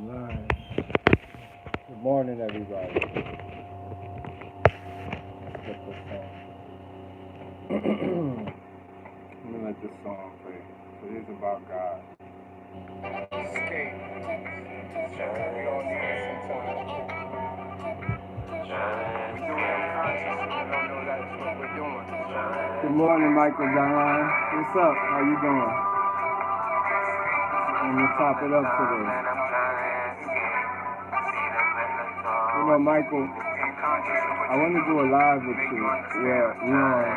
Alright. Good morning, everybody. Let's get this song. Let me let this song play. It is about God. Escape. We all need it sometimes. We do it unconscious and we don't know that's what we're doing. Good morning, Michael Dion. What's up? How you doing? I'm gonna top it up today. You know, Michael, I want to do a live with you where we on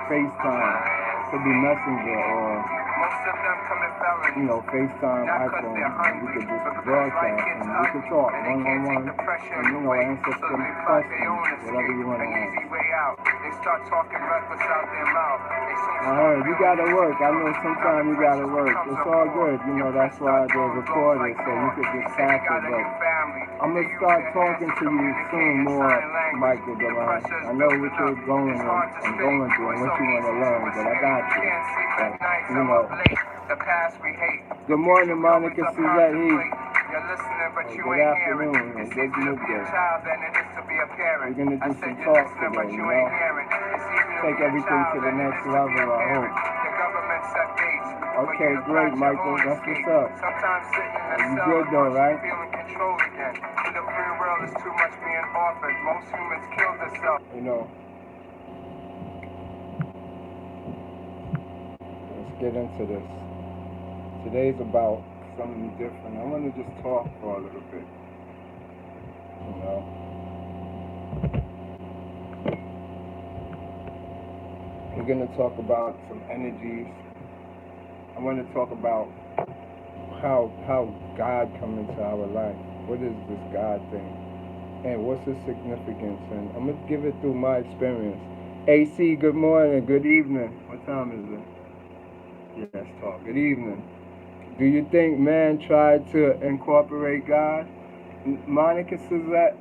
FaceTime, could be Messenger or, FaceTime, iPhone, and we could just broadcast and we could talk one-on-one and, answer some questions, whatever you want to ask. I heard, you gotta work. I know sometimes you gotta work. It's all good, that's why they record it, so you could just catch it, but I'm gonna start talking to you soon more, Michael Delon. I know what you're going through and what you want to learn, but I got you. Good morning, Monica Suzette Heath. Good afternoon and good midday. We're gonna do some talk today, Take everything to the next level, I hope. Okay, great, Michael. That's what's up. You good though, right? Let's get into this. Today's about something different. I want to just talk for a little bit. We're going to talk about some energies. I want to talk about how God comes into our life. What is this God thing? And what's its significance? And I'm going to give it through my experience. AC, good morning. Good evening. What time is it? Yes, talk. Good evening. Do you think man tried to incorporate God? Monica Suzette,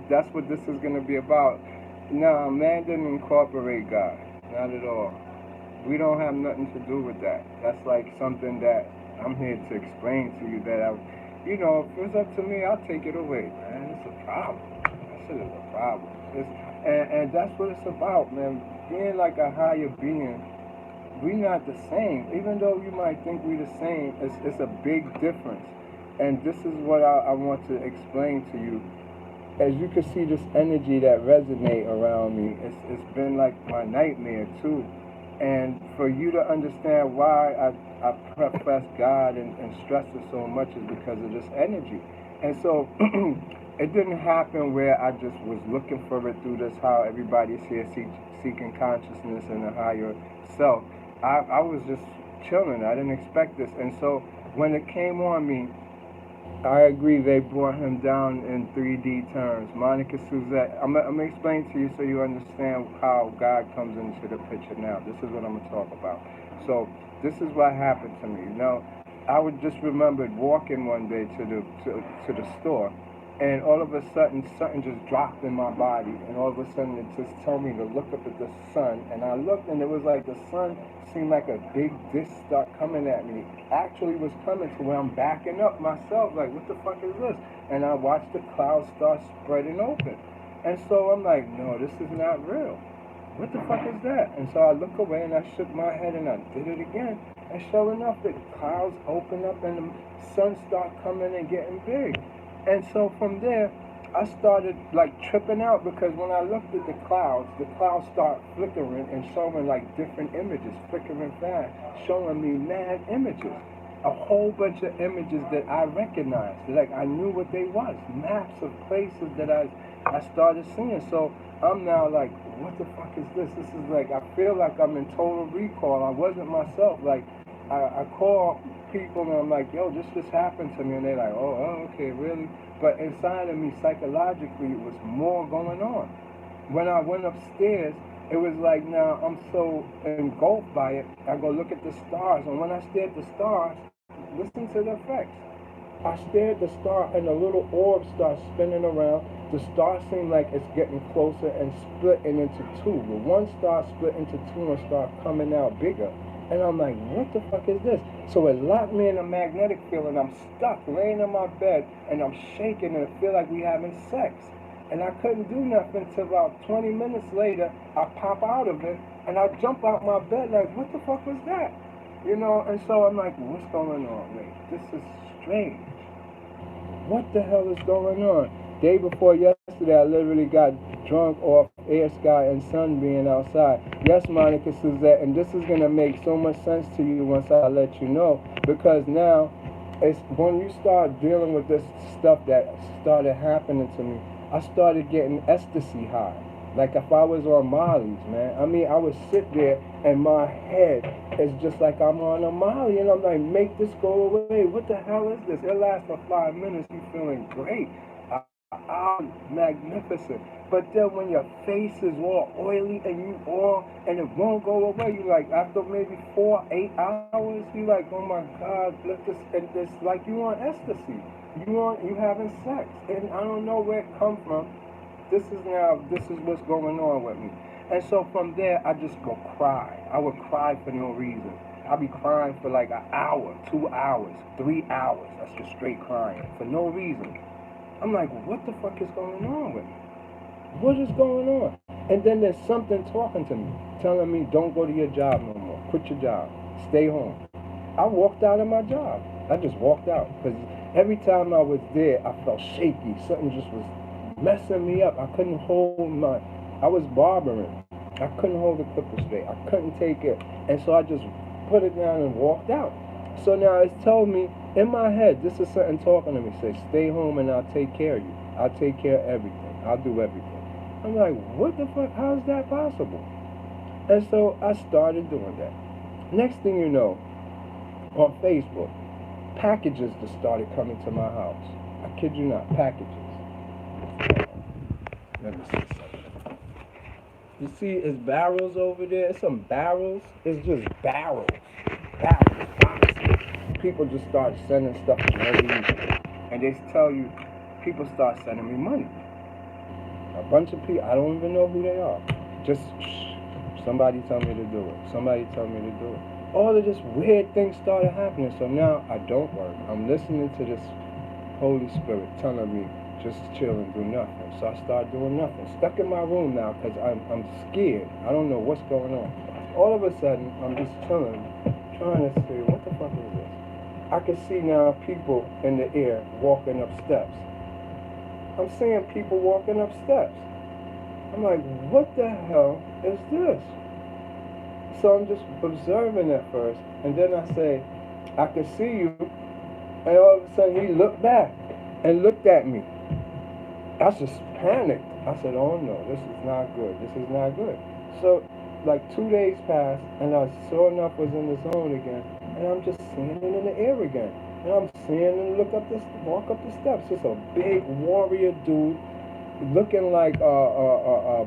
that's what this is going to be about. No, man didn't incorporate God. Not at all. We don't have nothing to do with that. That's like something that I'm here to explain to you that if it's up to me, I'll take it away, man. It's a problem. That shit is a problem. And that's what it's about, man. Being like a higher being, we're not the same. Even though you might think we're the same, it's a big difference. And this is what I want to explain to you. As you can see, this energy that resonates around me, it's been like my nightmare too. And for you to understand why I profess God and stress it so much is because of this energy. And so it didn't happen where I just was looking for it through this, how everybody's here seeking consciousness and a higher self. I was just chilling. I didn't expect this. And so when it came on me, I agree they brought him down in 3D terms. Monica Suzette, I'm going to explain to you so you understand how God comes into the picture now. This is what I'm going to talk about. So this is what happened to me. I would just remembered walking one day to the store, and all of a sudden something just dropped in my body, and all of a sudden it just told me to look up at the sun, and I looked and it was like the sun seemed like a big disc start coming at me. Actually was coming to where I'm backing up myself, like what the fuck is this? And I watched the clouds start spreading open. And so I'm like, no, this is not real. What the fuck is that? And so I look away and I shook my head and I did it again. And sure enough, the clouds open up and the sun start coming and getting big. And so from there, I started like tripping out because when I looked at the clouds start flickering and showing like different images, flickering fast, showing me mad images. A whole bunch of images that I recognized, like I knew what they was, maps of places that I started seeing. So I'm now like, what the fuck is this? This is like, I feel like I'm in total recall. I wasn't myself. Like, I call people and I'm like, yo, this just happened to me. And they're like, oh, okay, really? But inside of me, psychologically, it was more going on. When I went upstairs, it was like, now I'm so engulfed by it, I go look at the stars. And when I stare at the stars, listen to the effects. I stare at the star and a little orb starts spinning around. The star seems like it's getting closer and splitting into two. The one star split into two and start coming out bigger. And I'm like, what the fuck is this? So it locked me in a magnetic field, and I'm stuck laying in my bed, and I'm shaking, and I feel like we having sex. And I couldn't do nothing until about 20 minutes later, I pop out of it, and I jump out my bed like, what the fuck was that? You know, and so I'm like, what's going on? Wait, this is strange. What the hell is going on? Day before yesterday, I literally got drunk off air, sky, and sun being outside. Yes, Monica Suzette, and this is going to make so much sense to you once I let you know, because now, it's when you start dealing with this stuff that started happening to me, I started getting ecstasy high. Like if I was on Molly's, man. I mean, I would sit there and my head is just like I'm on a Molly, and I'm like, make this go away. What the hell is this? It lasts for 5 minutes. You feeling great, magnificent. But then when your face is all oily and you all and it won't go away, you like after maybe 4, 8 hours, you like, oh my God, let this, and it's like you on ecstasy. You having sex, and I don't know where it come from. This is what's going on with me. And so from there, I just go cry. I would cry for no reason. I'd be crying for like an hour, 2 hours, 3 hours. That's just straight crying for no reason. I'm like, what the fuck is going on with me? What is going on? And then there's something talking to me, telling me, don't go to your job no more. Quit your job. Stay home. I walked out of my job. I just walked out. Because every time I was there, I felt shaky. Something just was messing me up. I couldn't hold I was barbering. I couldn't hold the clipper straight. I couldn't take it. And so I just put it down and walked out. So now it's told me in my head, this is something talking to me, say, stay home and I'll take care of you. I'll take care of everything. I'll do everything. I'm like, what the fuck? How is that possible? And so I started doing that. Next thing you know, on Facebook, packages just started coming to my house. I kid you not, packages. Let me see something. You see, it's barrels over there. It's some barrels. It's just barrels. Barrels, boxes. People just start sending stuff to me. And they tell you, people start sending me money. A bunch of people, I don't even know who they are. Just somebody tell me to do it. Somebody tell me to do it. All of this weird things started happening. So now I don't work. I'm listening to this Holy Spirit telling me just chill and do nothing. So I start doing nothing. Stuck in my room now because I'm scared. I don't know what's going on. All of a sudden, I'm just chilling, trying to see what the fuck is this. I can see now people in the air walking up steps. I'm seeing people walking up steps. I'm like, what the hell is this? So I'm just observing at first, and then I say, I can see you, and all of a sudden he looked back and looked at me. I just panicked. I said, oh no, this is not good. This is not good. So like 2 days passed, and I sure enough was in the zone again, and I'm just seeing it in the air again. And I'm seeing him walk up the steps. It's a big warrior dude, looking like a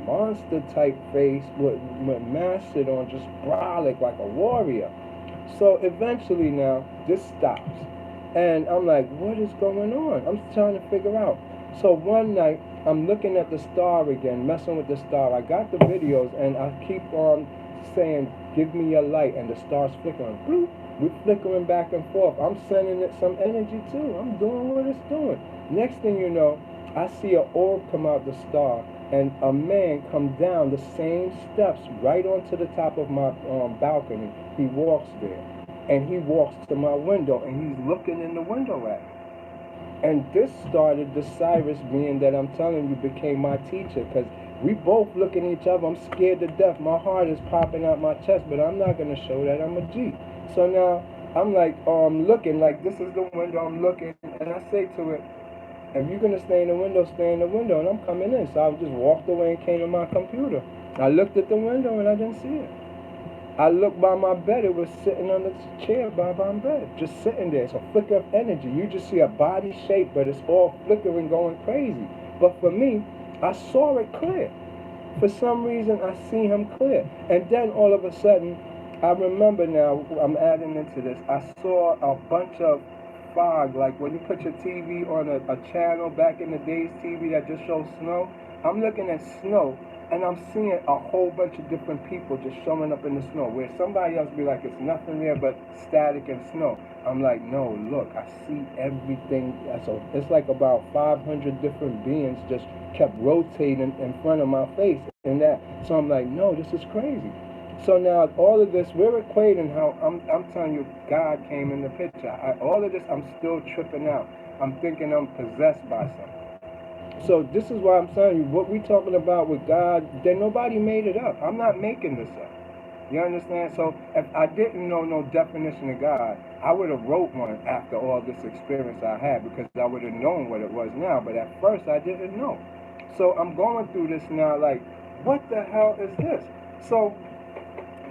monster type face with mastered on, just brolic like a warrior. So eventually now, this stops. And I'm like, what is going on? I'm trying to figure out. So one night, I'm looking at the star again, messing with the star. I got the videos, and I keep on saying, give me your light, and the star's flickering. Bloop. We're flickering back and forth. I'm sending it some energy too. I'm doing what it's doing. Next thing you know, I see an orb come out the star, and a man come down the same steps right onto the top of my balcony. He walks there, and he walks to my window, and he's looking in the window at me. And this started the Cyrus being that I'm telling you became my teacher, because we both looking at each other. I'm scared to death. My heart is popping out my chest, but I'm not going to show that I'm a G. So now I'm like, looking like this is the window. I'm looking, and I say to it, if you're going to stay in the window, stay in the window. And I'm coming in. So I just walked away and came to my computer. I looked at the window, and I didn't see it. I looked by my bed. It was sitting on the chair by my bed, just sitting there. It's a flicker of energy. You just see a body shape, but it's all flickering, going crazy. But for me, I saw it clear. For some reason, I see him clear. And then all of a sudden, I remember now, I'm adding into this, I saw a bunch of fog, like when you put your TV on a channel back in the days, TV that just shows snow. I'm looking at snow, and I'm seeing a whole bunch of different people just showing up in the snow, where somebody else be like, it's nothing there but static and snow. I'm like, no, look, I see everything. So it's like about 500 different beings just kept rotating in front of my face and that. So I'm like, no, this is crazy. So now all of this, we're equating how I'm telling you, God came in the picture. All of this, I'm still tripping out. I'm thinking I'm possessed by something. So this is why I'm telling you, what we talking about with God, then nobody made it up. I'm not making this up. You understand? So if I didn't know no definition of God, I would have wrote one after all this experience I had, because I would have known what it was now. But at first I didn't know. So I'm going through this now like, what the hell is this? So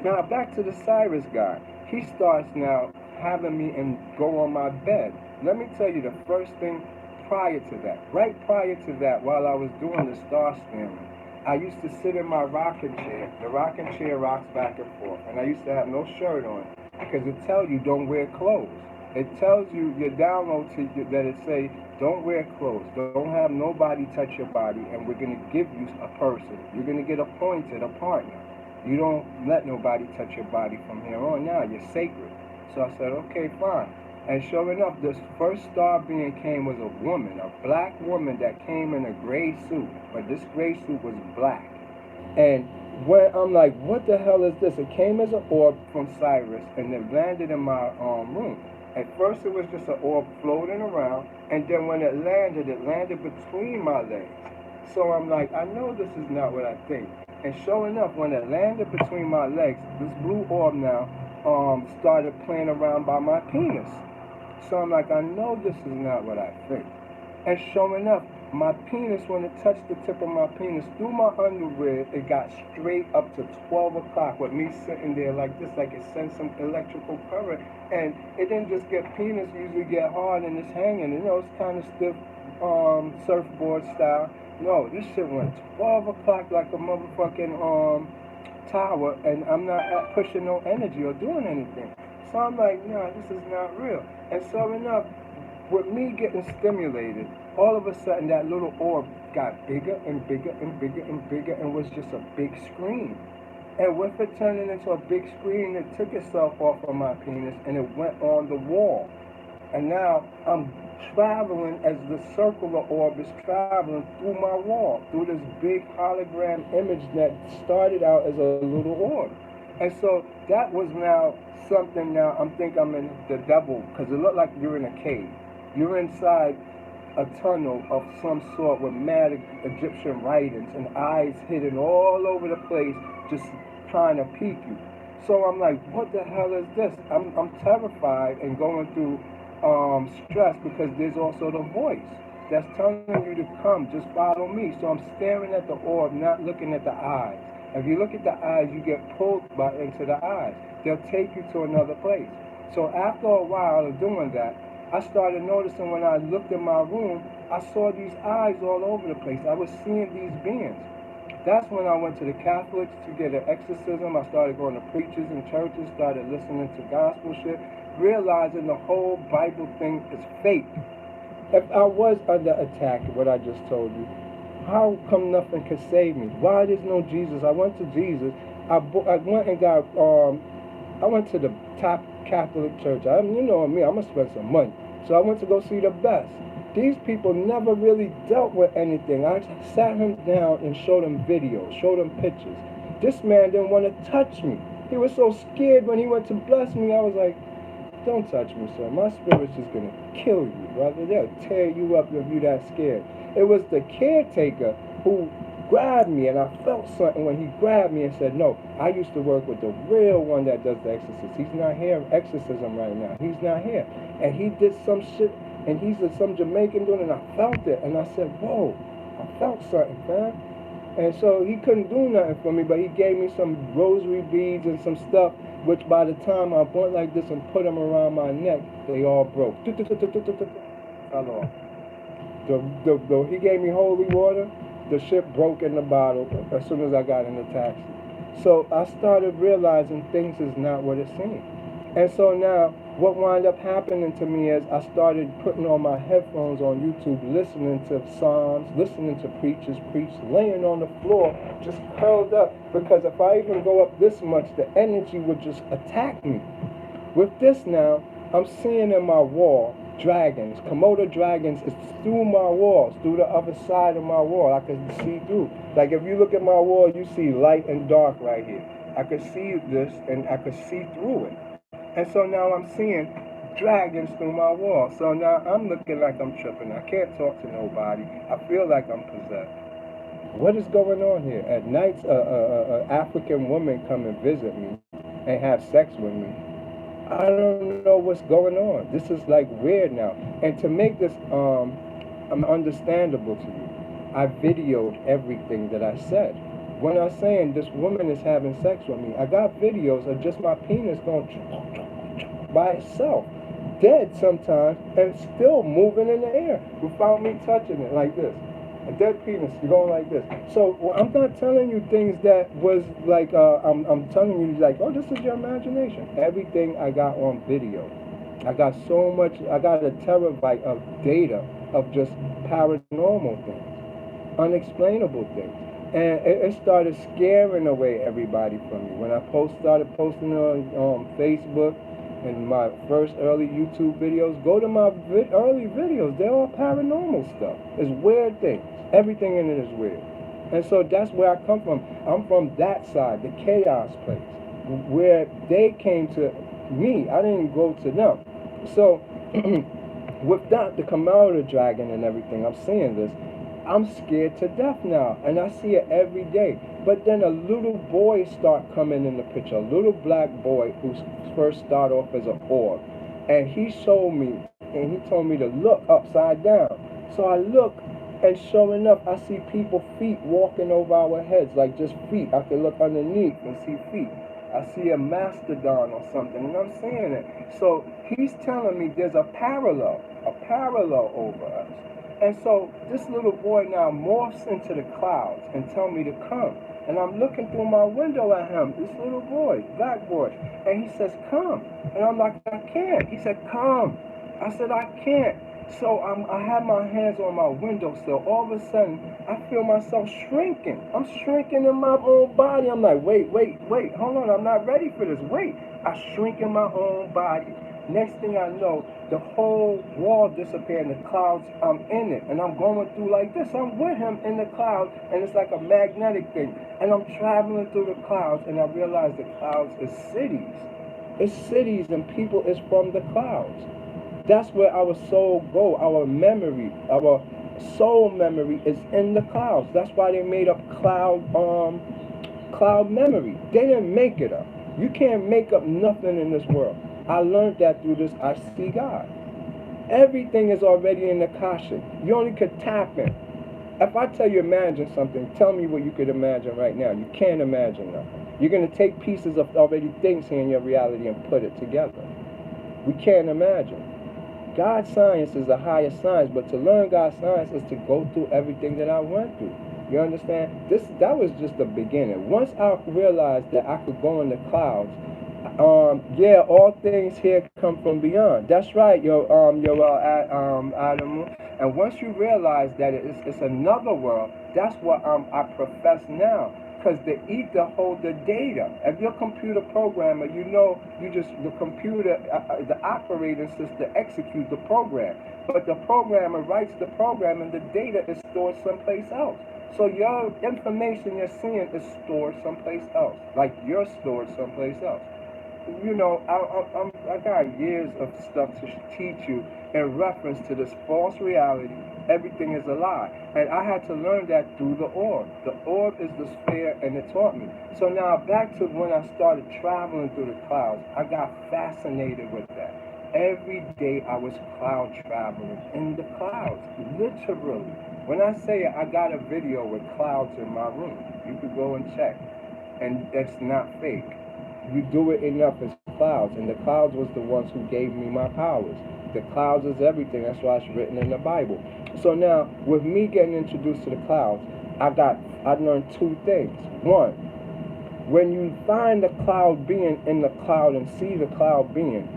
now back to the Cyrus guy. He starts now having me and go on my bed. Let me tell you the first thing prior to that. Right prior to that, while I was doing the star staring, I used to sit in my rocking chair. The rocking chair rocks back and forth. And I used to have no shirt on because it tells you don't wear clothes. It tells you, your download to you, that it say, don't wear clothes. Don't have nobody touch your body, and we're going to give you a person. You're going to get appointed a partner. You don't let nobody touch your body from here on now. You're sacred. So I said, okay, fine. And sure enough, this first star being came was a woman, a black woman that came in a gray suit. But this gray suit was black. And when I'm like, what the hell is this? It came as an orb from Cyrus, and it landed in my room. At first, it was just an orb floating around. And then when it landed between my legs. So I'm like, I know this is not what I think. And sure enough, when it landed between my legs, this blue orb now started playing around by my penis. So I'm like, I know this is not what I think. And sure enough, my penis, when it touched the tip of my penis through my underwear, it got straight up to 12 o'clock with me sitting there like this, like it sent some electrical current. And it didn't just get penis, usually get hard and it's hanging. You know, it's kind of stiff, surfboard style. No, this shit went 12 o'clock like a motherfucking tower, and I'm not pushing no energy or doing anything. So I'm like, nah, this is not real. And so enough, with me getting stimulated, all of a sudden that little orb got bigger and bigger and bigger and bigger and was just a big screen. And with it turning into a big screen, it took itself off of my penis and it went on the wall. And now I'm traveling as the circular orb is traveling through my wall, through this big hologram image that started out as a little orb. And so that was now something. Now I'm in the devil, because it looked like you're in a cave. You're inside a tunnel of some sort with mad Egyptian writings and eyes hidden all over the place, just trying to peek you. So I'm like, what the hell is this? I'm terrified and going through stress, because there's also the voice that's telling you to come, just follow me. So I'm staring at the orb, not looking at the eyes. If you look at the eyes, you get pulled into the eyes. They'll take you to another place. So after a while of doing that, I started noticing when I looked in my room, I saw these eyes all over the place. I was seeing these beings. That's when I went to the Catholics to get an exorcism. I started going to preachers and churches, started listening to gospel shit, realizing the whole Bible thing is fake. If I was under attack, what I just told you, how come nothing could save me? Why there's no Jesus? I went to Jesus. I went and got, I went to the top Catholic church. You know me, I'm going to spend some money. So I went to go see the best. These people never really dealt with anything. I sat him down and showed him videos, showed him pictures. This man didn't want to touch me. He was so scared when he went to bless me. I was like, don't touch me, sir. My spirit's just going to kill you, brother. They'll tear you up if you're that scared. It was the caretaker who grabbed me, and I felt something when he grabbed me and said, no, I used to work with the real one that does the exorcism. He's not here, exorcism right now. He's not here. And he did some shit, and he's some Jamaican doing it, and I felt it. And I said, whoa, I felt something, man. And so he couldn't do nothing for me, but he gave me some rosary beads and some stuff, which by the time I went like this and put them around my neck, they all broke. Fell off. He gave me holy water. The shit broke in the bottle as soon as I got in the taxi. So I started realizing things is not what it seemed. And so now what wound up happening to me is I started putting on my headphones on YouTube, listening to Psalms, listening to preachers preach, laying on the floor, just curled up, because if I even go up this much, the energy would just attack me. With this now, I'm seeing in my wall dragons, Komodo dragons is through my walls, through the other side of my wall. I can see through. Like if you look at my wall, you see light and dark right here. I could see this and I could see through it. And so now I'm seeing dragons through my wall. So now I'm looking like I'm tripping. I can't talk to nobody. I feel like I'm possessed. What is going on here? At nights, African women come and visit me and have sex with me. I don't know what's going on. This is like weird now. And to make this understandable to you, I videoed everything that I said. When I'm saying this woman is having sex with me, I got videos of just my penis going by itself, dead sometimes, and still moving in the air without me touching it like this. A dead penis going like this. So I'm not telling you things that was like, I'm telling you like, oh, this is your imagination. Everything I got on video. I got so much, I got a terabyte of data of just paranormal things, unexplainable things. And it started scaring away everybody from me. When I started posting on Facebook and my first early YouTube videos, go to my early videos. They're all paranormal stuff. It's weird things. Everything in it is weird. And so that's where I come from. I'm from that side, the chaos place, where they came to me. I didn't go to them. So with that, the Komodo dragon and everything, I'm seeing this. I'm scared to death now, and I see it every day. But then a little boy start coming in the picture, a little black boy who first started off as an orb, and he showed me, and he told me to look upside down. So I look, and sure enough, I see people feet walking over our heads, like just feet. I can look underneath and see feet. I see a mastodon or something, and I'm seeing it. So he's telling me there's a parallel over us. And so this little boy now morphs into the clouds and tell me to come. And I'm looking through my window at him, this little boy, black boy. And he says, come. And I'm like, I can't. He said, come. I said, I can't. So I have my hands on my windowsill. All of a sudden, I feel myself shrinking. I'm shrinking in my own body. I'm like, wait, hold on. I'm not ready for this. Wait. I shrink in my own body. Next thing I know, the whole wall disappeared in the clouds. I'm in it, and I'm going through like this. I'm with him in the clouds, and it's like a magnetic thing. And I'm traveling through the clouds, and I realize the clouds is cities. It's cities, and people is from the clouds. That's where our soul go. Our memory, our soul memory is in the clouds. That's why they made up cloud memory. They didn't make it up. You can't make up nothing in this world. I learned that through this I See God. Everything is already in the Akashic. You only could tap in. If I tell you imagine something, tell me what you could imagine right now. You can't imagine nothing. You're going to take pieces of already things here in your reality and put it together. We can't imagine. God's science is the highest science, but to learn God's science is to go through everything that I went through. You understand? That was just the beginning. Once I realized that I could go in the clouds, all things here come from beyond. That's right, Adam. And once you realize that it's another world, that's what I profess now. Because the ether hold the data. If you're a computer programmer, you know the computer, the operating system executes the program. But the programmer writes the program and the data is stored someplace else. So your information you're seeing is stored someplace else. Like you're stored someplace else. You know, I got years of stuff to teach you in reference to this false reality. Everything is a lie. And I had to learn that through the orb. The orb is the sphere, and it taught me. So now back to when I started traveling through the clouds, I got fascinated with that. Every day I was cloud traveling in the clouds, literally. When I say it, I got a video with clouds in my room. You could go and check. And that's not fake. You do it enough as clouds, and the clouds was the ones who gave me my powers. The clouds is everything. That's why it's written in the Bible. So now, with me getting introduced to the clouds, I learned two things. One, when you find the cloud being in the cloud and see the cloud being,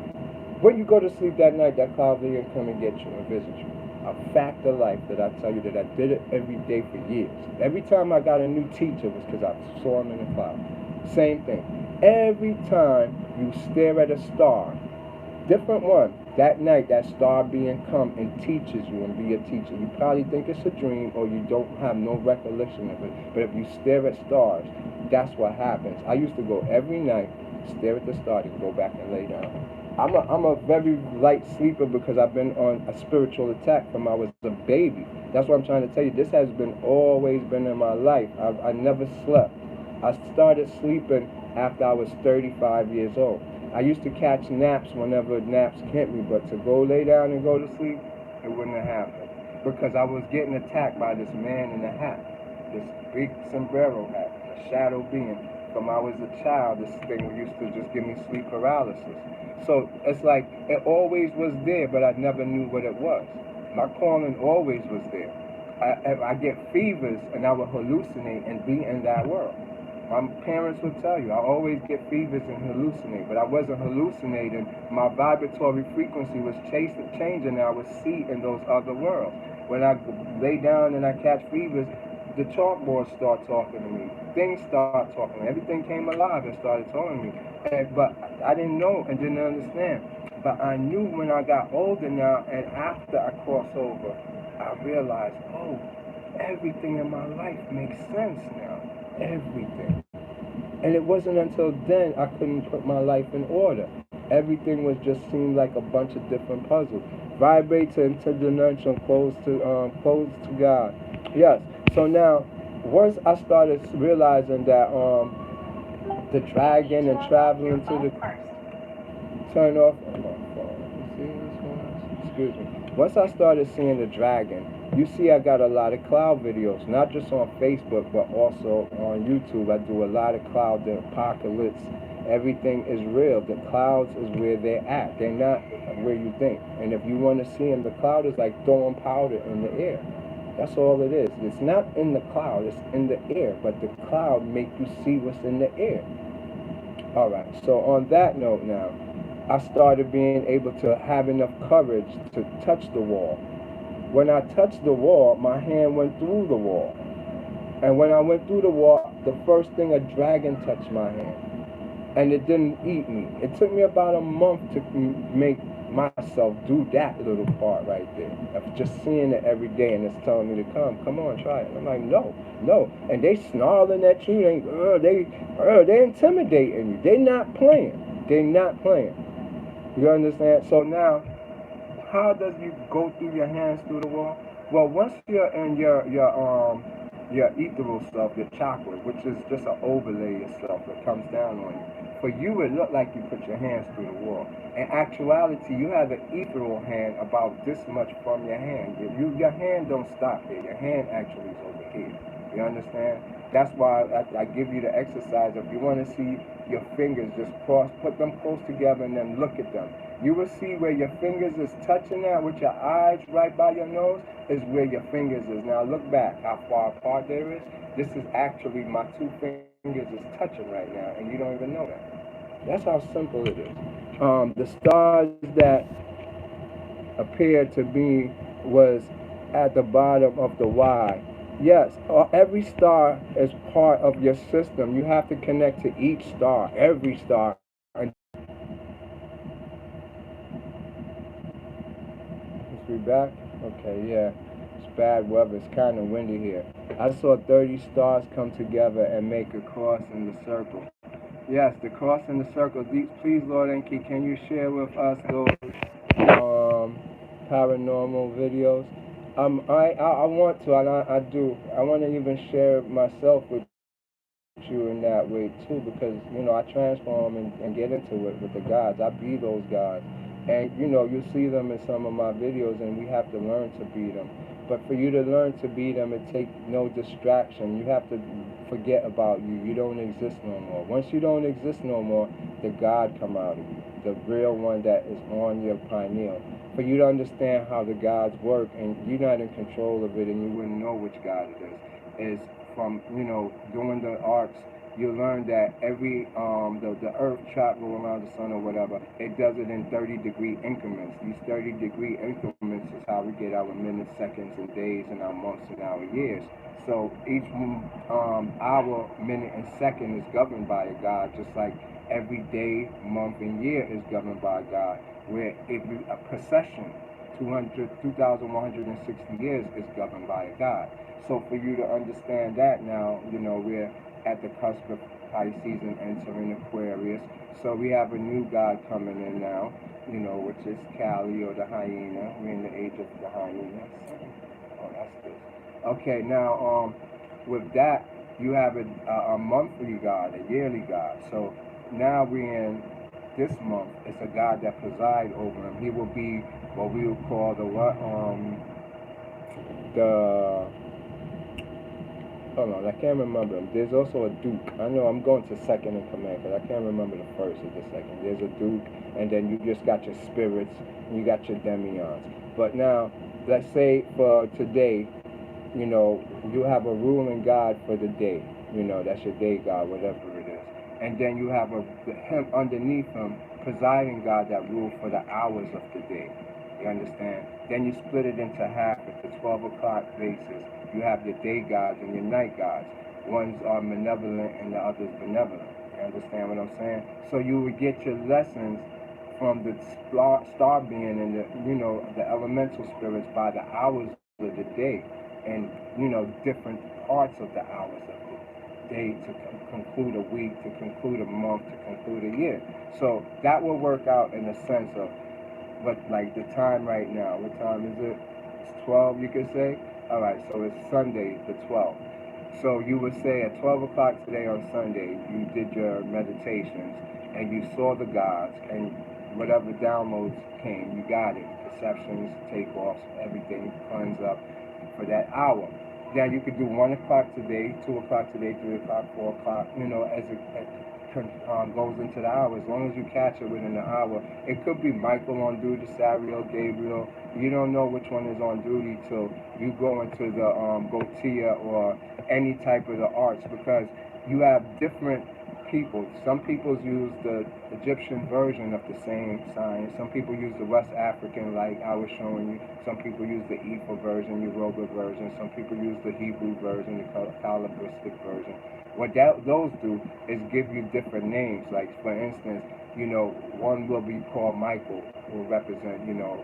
When you go to sleep that night, that cloud will come and get you and visit you. A fact of life that I tell you that I did it every day for years. Every time I got a new teacher was because I saw him in the cloud. Same thing. Every time you stare at a star, different one, that night that star being come and teaches you and be a teacher. You probably think it's a dream or you don't have no recollection of it. But if you stare at stars, that's what happens. I used to go every night, stare at the stars and go back and lay down. I'm a very light sleeper because I've been on a spiritual attack from I was a baby. That's what I'm trying to tell you. This has been always been in my life. I never slept. I started sleeping after I was 35 years old. I used to catch naps whenever naps hit me, but to go lay down and go to sleep, it wouldn't have happened. Because I was getting attacked by this man in a hat, this big sombrero hat, a shadow being. From I was a child, this thing used to just give me sleep paralysis. So it's like it always was there, but I never knew what it was. My calling always was there. I get fevers and I would hallucinate and be in that world. My parents would tell you, I always get fevers and hallucinate, but I wasn't hallucinating. My vibratory frequency was changing, and I would see in those other worlds. When I lay down and I catch fevers, the chalkboard start talking to me. Things start talking. Everything came alive and started talking to me. But I didn't know and didn't understand. But I knew when I got older now, and after I crossed over, I realized, oh, everything in my life makes sense now. Everything. And it wasn't until then I couldn't put my life in order. Everything was just seemed like a bunch of different puzzles. Vibrate to interdimension, close to God. Yes. So now, once I started realizing that the dragon and traveling to the turn off my phone. See this one? Excuse me. Once I started seeing the dragon, you see I got a lot of cloud videos, not just on Facebook, but also on YouTube. I do a lot of cloud, the apocalypse. Everything is real. The clouds is where they're at. They're not where you think. And if you want to see them, the cloud is like throwing powder in the air. That's all it is. It's not in the cloud, it's in the air. But the cloud make you see what's in the air. All right. So on that note now, I started being able to have enough courage to touch the wall. When I touched the wall, my hand went through the wall. And when I went through the wall, the first thing, a dragon touched my hand. And it didn't eat me. It took me about a month to make myself do that little part right there. Of just seeing it every day and it's telling me to come on, try it. And I'm like, no. And they snarling at you, they intimidating you. They not playing. They're not playing. You understand? So now, how does you go through your hands through the wall? Well, once you're in your ethereal stuff, your chakra, which is just an overlay of stuff that comes down on you. For you, it looked like you put your hands through the wall. In actuality, you have an ethereal hand about this much from your hand. Your hand don't stop there. Your hand actually is over here. You understand? That's why I give you the exercise. If you want to see your fingers, just put them close together and then look at them. You will see where your fingers is touching that with your eyes right by your nose is where your fingers is. Now look back how far apart there is. This is actually my two fingers is touching right now and you don't even know that. That's how simple it is. The stars that appeared to be was at the bottom of the Y. Yes, every star is part of your system. You have to connect to each star, every star. And is we back? Okay, yeah. It's bad weather. It's kind of windy here. I saw 30 stars come together and make a cross in the circle. Yes, the cross in the circle. Please, Lord Enki, can you share with us those paranormal videos? I want to, and I do. I want to even share myself with you in that way too, because I transform and get into it with the gods. I be those gods, and you see them in some of my videos, and we have to learn to be them. But for you to learn to be them, it takes no distraction. You have to forget about you. You don't exist no more. Once you don't exist no more, the God come out of you, the real one that is on your pineal. For you to understand how the gods work, and you're not in control of it, and you wouldn't know which God it is from doing the arts you learn that every the earth travel around the sun or whatever, it does it in 30-degree increments. These 30-degree increments is how we get our minutes, seconds, and days, and our months and our years. So each hour, minute, and second is governed by a God, just like every day, month, and year is governed by God. Where if a procession, 2,160 years is governed by a God. So for you to understand that now, we're at the cusp of Pisces and entering Aquarius. So we have a new God coming in now, which is Cali or the hyena. We're in the age of the hyena. Oh, that's this. Okay, now with that, you have a monthly God, a yearly God. So now we're in this month. It's a God that presides over him. He will be what we would call the hold on, I can't remember him. There's also a Duke. I know I'm going to second in command because I can't remember the first or the second. There's a Duke, and then you just got your spirits, and you got your demions. But now, let's say for today, you have a ruling God for the day. That's your day God, whatever it is. And then you have him underneath him, presiding God that rule for the hours of the day. You understand? Then you split it into half at the 12 o'clock basis. You have your day gods and your night gods. Ones are malevolent and the others benevolent. You understand what I'm saying? So you would get your lessons from the star being and the elemental spirits by the hours of the day, and different parts of the hours of the day to conclude a week, to conclude a month, to conclude a year. So that will work out in the sense of what, like the time right now. What time is it? It's 12, you could say. All right, so it's Sunday, the 12th. So you would say at 12 o'clock today on Sunday, you did your meditations and you saw the gods, and whatever downloads came, you got it. Perceptions, takeoffs, everything cleanse up for that hour. Now you could do 1 o'clock today, 2 o'clock today, 3 o'clock, 4 o'clock, as it goes into the hour. As long as you catch it within the hour. It could be Michael on duty, Sariel, Gabriel. You don't know which one is on duty till you go into the Gotia or any type of the arts, because you have different people. Some people use the Egyptian version of the same science. Some people use the West African, like I was showing you. Some people use the Ifa version, Yoruba version. Some people use the Hebrew version, the Kabbalistic version. What those do is give you different names. Like, for instance, one will be called Michael, will represent, your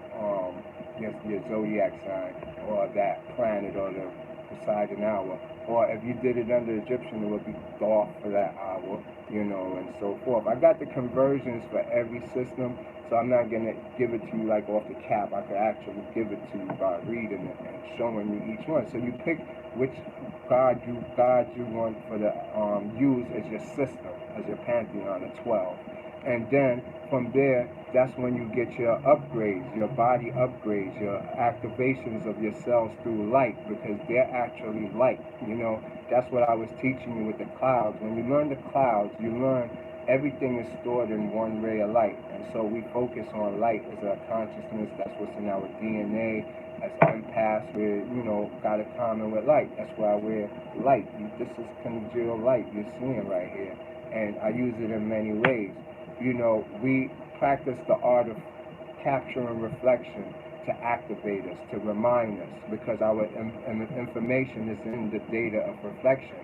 zodiac sign or that planet or the Poseidon hour. Or if you did it under Egyptian, it would be Thoth for that hour, and so forth. I got the conversions for every system, so I'm not going to give it to you like off the cap. I could actually give it to you by reading it and showing you each one. So you pick which God you want for the use as your system, as your pantheon of 12. And then from there, that's when you get your upgrades, your body upgrades, your activations of your cells through light, because they're actually light. That's what I was teaching you with the clouds. When you learn the clouds, you learn everything is stored in one ray of light. And so we focus on light as a consciousness. That's what's in our DNA. As empaths, we got a common with light. That's why we're light. This is congealed light you're seeing right here. And I use it in many ways. We practice the art of capture and reflection to activate us, to remind us, because our information is in the data of reflection.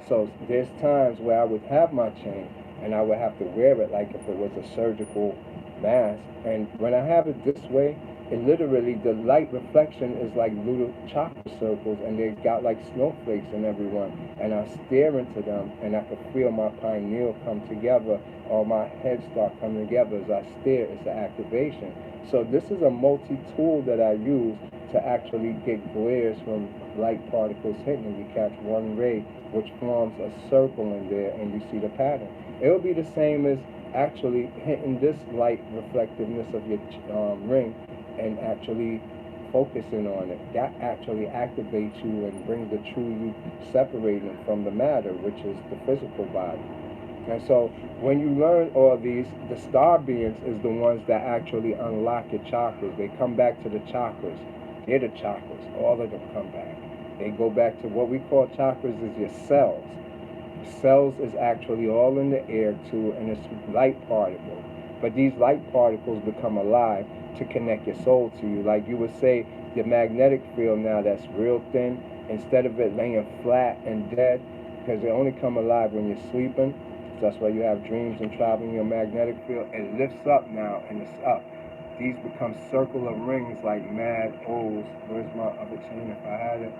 So there's times where I would have my chain and I would have to wear it like if it was a surgical mask. And when I have it this way, it literally, the light reflection is like little chakra circles, and they got like snowflakes in everyone. And I stare into them, and I can feel my pineal come together, or my head start coming together as I stare. It's an activation. So this is a multi-tool that I use to actually get glares from light particles hitting. You catch one ray, which forms a circle in there, and you see the pattern. It will be the same as actually hitting this light reflectiveness of your ring and actually focusing on it. That actually activates you and brings the true you, separating from the matter, which is the physical body. And so when you learn all these, the star beings is the ones that actually unlock your chakras. They come back to the chakras. They're the chakras. All of them come back. They go back to what we call chakras is your cells. cells is actually all in the air too, and it's light particles. But these light particles become alive to connect your soul to you. Like you would say, the magnetic field now that's real thin, instead of it laying flat and dead, because they only come alive when you're sleeping. So that's why you have dreams and traveling your magnetic field. It lifts up now and it's up. These become circular rings like mad O's. Where's my other chain? If I had it,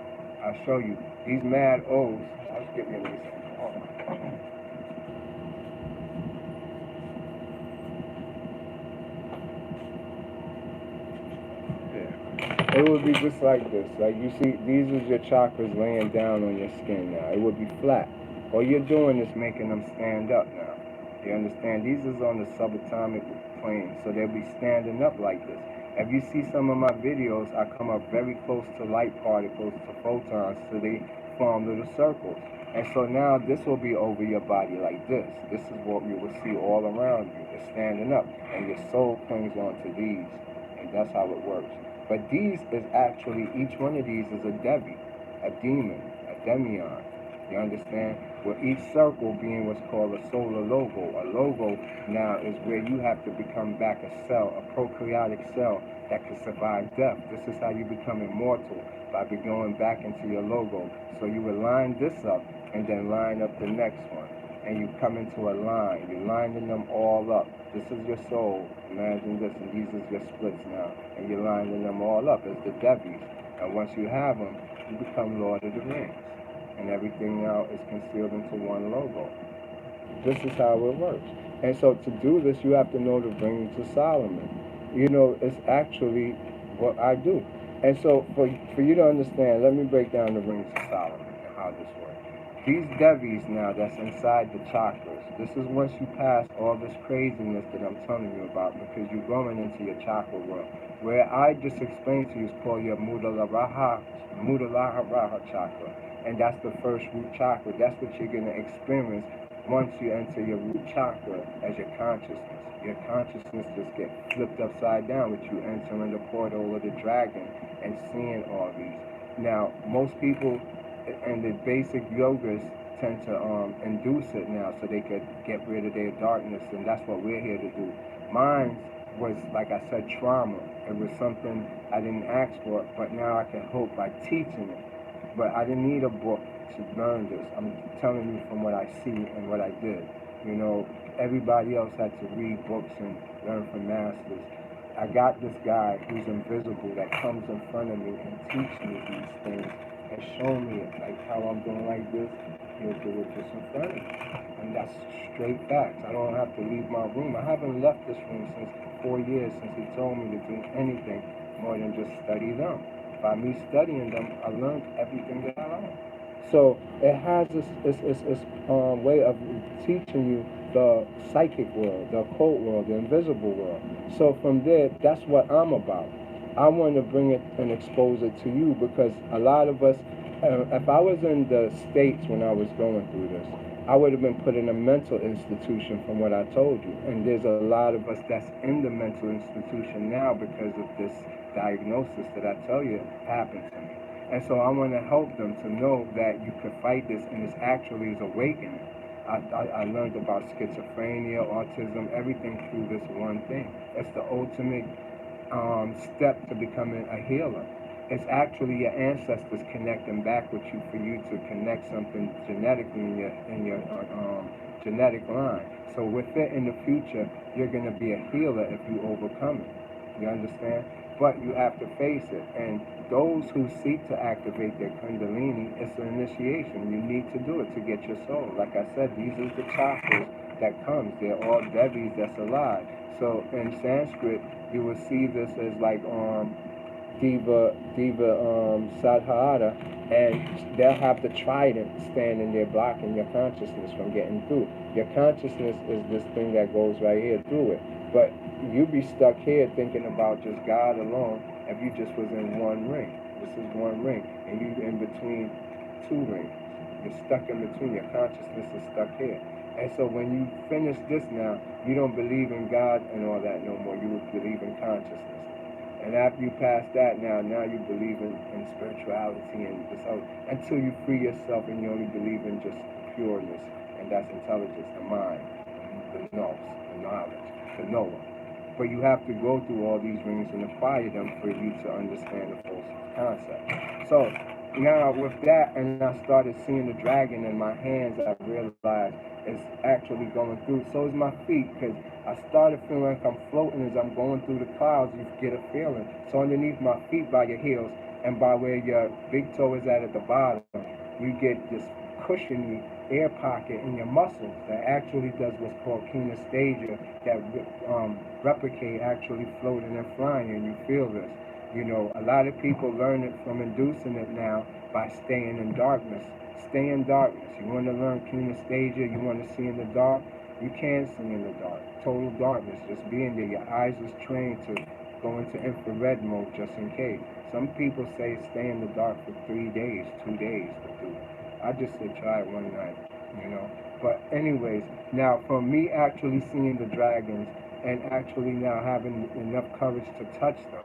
I'll show you. These mad O's. I'll give you a second. Hold on. Yeah. It would be just like this. Like you see, these are your chakras laying down on your skin now. It would be flat. All you're doing is making them stand up now. You understand? These is on the subatomic plane, so they'll be standing up like this. If you see some of my videos, I come up very close to light particles, to photons, so they form little circles. And so now this will be over your body like this. This is what you will see all around you. It's standing up, and your soul clings onto these, and that's how it works. But these is actually, each one of these is a Devi, a demon, a demion. You understand? With each circle being what's called a solar logo. A logo now is where you have to become back a cell, a prokaryotic cell that can survive death. This is how you become immortal, by going back into your logo. So you would line this up and then line up the next one. And you come into a line. You're lining them all up. This is your soul. Imagine this, and these is your splits now. And you're lining them all up as the Devis. And once you have them, you become Lord of the Rings. And everything now is concealed into one logo. This is how it works. And so to do this, you have to know the rings of Solomon. You know, it's actually what I do. And so for you to understand, let me break down the rings of Solomon and how this works. These Devis now that's inside the chakras, this is once you pass all this craziness that I'm telling you about, because you're going into your chakra world. Where I just explained to you is called your Mudalaraha chakra. And that's the first root chakra. That's what you're going to experience once you enter your root chakra as your consciousness. Your consciousness just gets flipped upside down with you entering the portal of the dragon and seeing all these. Now, most people and the basic yogas tend to induce it now so they could get rid of their darkness, and that's what we're here to do. Mine was, like I said, trauma. It was something I didn't ask for, but now I can hope by teaching it. But I didn't need a book to learn this. I'm telling you from what I see and what I did. You know, everybody else had to read books and learn from masters. I got this guy who's invisible that comes in front of me and teaches me these things and show me it, like how I'm doing like this. He'll do it just in front of me. And that's straight facts. I don't have to leave my room. I haven't left this room since 4 years since he told me to do anything more than just study them. By me studying them, I learned everything that I learned. So it has this way of teaching you the psychic world, the occult world, the invisible world. So from there, that's what I'm about. I want to bring it and expose it to you, because a lot of us, if I was in the States when I was going through this, I would have been put in a mental institution from what I told you. And there's a lot of us that's in the mental institution now because of this diagnosis that I tell you happened to me. And so I want to help them to know that you can fight this, and it's actually is awakening. I learned about schizophrenia, autism, everything through this one thing. It's the ultimate step to becoming a healer. It's actually your ancestors connecting back with you for you to connect something genetically in your genetic line. So with it in the future, you're going to be a healer if you overcome it. You understand? But you have to face it. And those who seek to activate their Kundalini, it's an initiation. You need to do it to get your soul. Like I said, these are the chakras that comes. They're all Devis that's alive. So in Sanskrit, you will see this as like Diva Sadhara, and they'll have the trident standing there blocking your consciousness from getting through. Your consciousness is this thing that goes right here through it. But you be stuck here thinking about just God alone if you just was in one ring. This is one ring, and you in between two rings. You're stuck in between. Your consciousness is stuck here. And so when you finish this now, you don't believe in God and all that no more. You would believe in consciousness. And after you pass that now you believe in spirituality and this other, until you free yourself and you only believe in just pureness, and that's intelligence, the mind, the nose, the knowledge, the knower. But you have to go through all these rings and acquire them for you to understand the full concept. So now with that, and I started seeing the dragon in my hands, I realized it's actually going through. So is my feet, because I started feeling like I'm floating as I'm going through the clouds. You get a feeling. So underneath my feet by your heels and by where your big toe is at the bottom, you get this cushiony air pocket in your muscles that actually does what's called kinesthesia, that replicate actually floating and flying, and you feel this. You know, a lot of people learn it from inducing it now by staying in darkness. Stay in darkness. You want to learn kinesthesia, you want to see in the dark, you can see in the dark. Total darkness, just being there. Your eyes is trained to go into infrared mode just in case. Some people say stay in the dark for 3 days, 2 days to do it. I just said try it one night, you know. But anyways, now for me actually seeing the dragons and actually now having enough courage to touch them,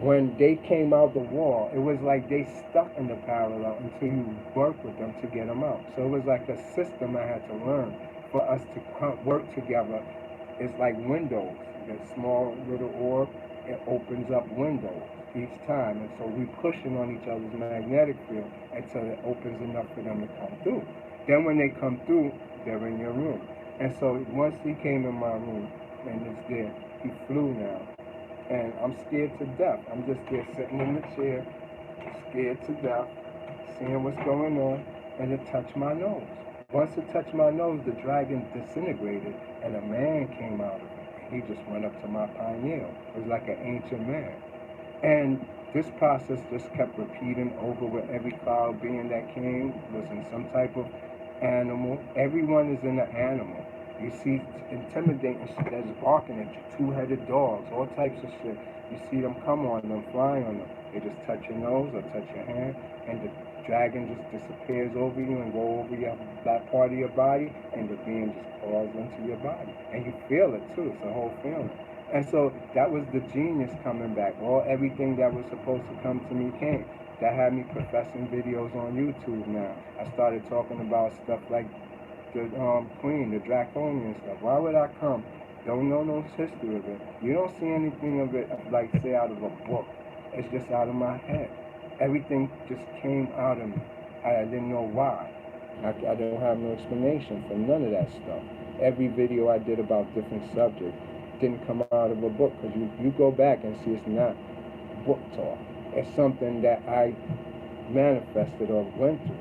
when they came out the wall, it was like they stuck in the parallel until you work with them to get them out. So it was like a system I had to learn for us to work together. It's like windows. The small little orb, it opens up windows each time. And so we pushing on each other's magnetic field until it opens enough for them to come through. Then when they come through, they're in your room. And so once he came in my room, and it's there, he flew now. And I'm scared to death. I'm just there sitting in the chair, scared to death, seeing what's going on, and it touched my nose. Once it touched my nose, the dragon disintegrated, and a man came out of it. He just went up to my pineal. It was like an ancient man. And this process just kept repeating over with every cloud being that came was in some type of animal. Everyone is in an animal. You see intimidating shit that's barking at you, two-headed dogs, all types of shit. You see them come on them, fly on them. They just touch your nose or touch your hand, and the dragon just disappears over you and go over that part of your body, and the being just crawls into your body. And you feel it too, it's a whole feeling. And so that was the genius coming back. Everything that was supposed to come to me came. That had me professing videos on YouTube now. I started talking about stuff like the Queen, the Draconian stuff. Why would I come? Don't know no history of it. You don't see anything of it, like, say, out of a book. It's just out of my head. Everything just came out of me. I didn't know why. I don't have no explanation for none of that stuff. Every video I did about different subjects didn't come out of a book, because you go back and see it's not book talk. It's something that I manifested or went through.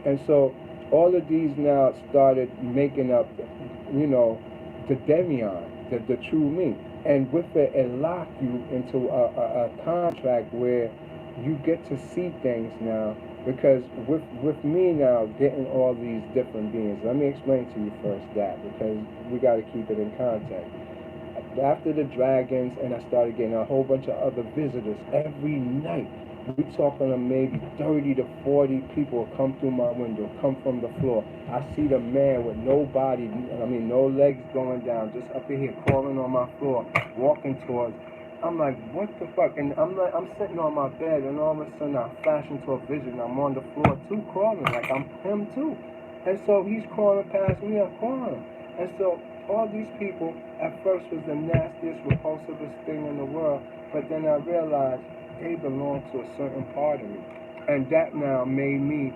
And so all of these now started making up, the demion, the true me. And with it, it locked you into a contract where you get to see things now. Because with me now getting all these different beings, let me explain to you first that, because we got to keep it in context. After the dragons, and I started getting a whole bunch of other visitors every night. We talking to maybe 30 to 40 people come through my window, come from the floor. I see the man with no body, no legs going down, just up in here crawling on my floor, walking towards. I'm like, what the fuck? And I'm sitting on my bed, and all of a sudden I flash into a vision. I'm on the floor too, crawling like I'm him too. And so he's crawling past me, I'm crawling. And so all these people at first was the nastiest, repulsivest thing in the world, but then I realized they belong to a certain part of me. And that now made me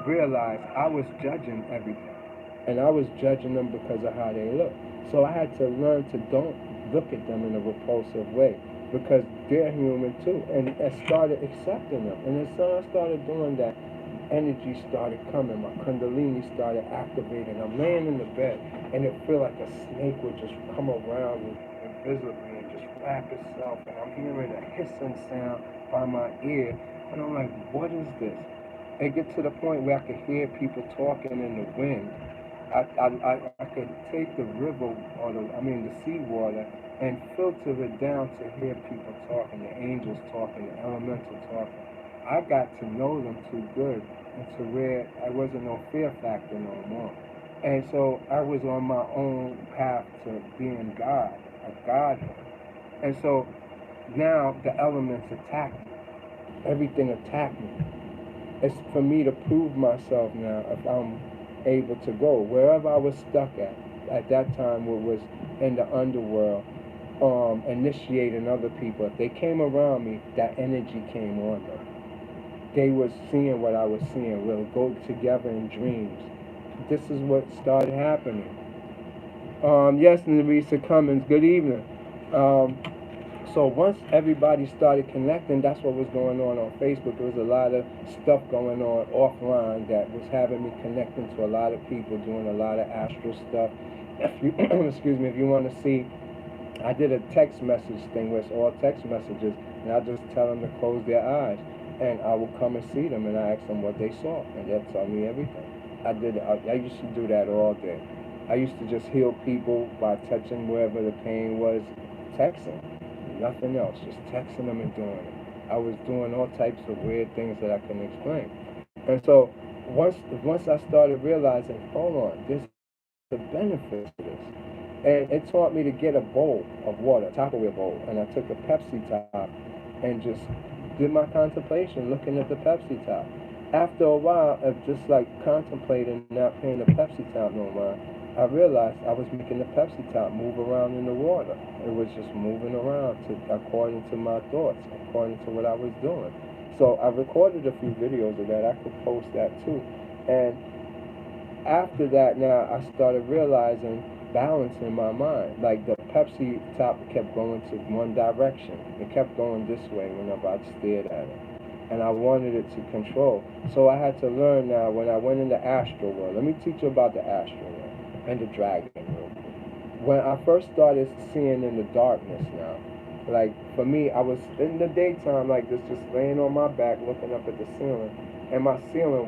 realize I was judging everything. And I was judging them because of how they look. So I had to learn to don't look at them in a repulsive way, because they're human too. And I started accepting them. And as soon as I started doing that, energy started coming. My kundalini started activating. I'm laying in the bed, and it felt like a snake would just come around me invisibly and just wrap itself. And I'm hearing a hissing sound by my ear. And I'm like, what is this? It gets to the point where I could hear people talking in the wind. I could take the river, or the seawater, and filter it down to hear people talking, the angels talking, the elemental talking. I got to know them too good, and to where I wasn't no fear factor no more. And so I was on my own path to being God, a godhood. And so now the elements attack me. Everything attacked me. It's for me to prove myself now. If I'm able to go wherever I was stuck at that time, what was in the underworld, initiating other people. If they came around me, that energy came on them. They were seeing what I was seeing. We'll go together in dreams. This is what started happening. Yes, Narisa Cummins, good evening. Um, so once everybody started connecting, that's what was going on Facebook. There was a lot of stuff going on offline that was having me connecting to a lot of people, doing a lot of astral stuff. If you, excuse me, if you want to see, I did a text message thing where it's all text messages, and I just tell them to close their eyes, and I will come and see them, and I ask them what they saw, and they'll tell me everything. I used to do that all day. I used to just heal people by touching wherever the pain was, texting, nothing else, just texting them and doing it. I was doing all types of weird things that I couldn't explain. And so once I started realizing, hold on, there's a benefit to this. And it taught me to get a bowl of water, a Tupperware bowl, and I took a Pepsi top and just did my contemplation looking at the Pepsi top. After a while of just like contemplating not paying the Pepsi top no mind, I realized I was making the Pepsi top move around in the water. It was just moving around according to my thoughts, according to what I was doing. So I recorded a few videos of that. I could post that too. And after that, now I started realizing balance in my mind. Like the Pepsi top kept going to one direction. It kept going this way whenever I stared at it. And I wanted it to control. So I had to learn now when I went in the astral world. Let me teach you about the astral world and the dragon real quick. When I first started seeing in the darkness now, like for me, I was in the daytime like this, just laying on my back looking up at the ceiling, and my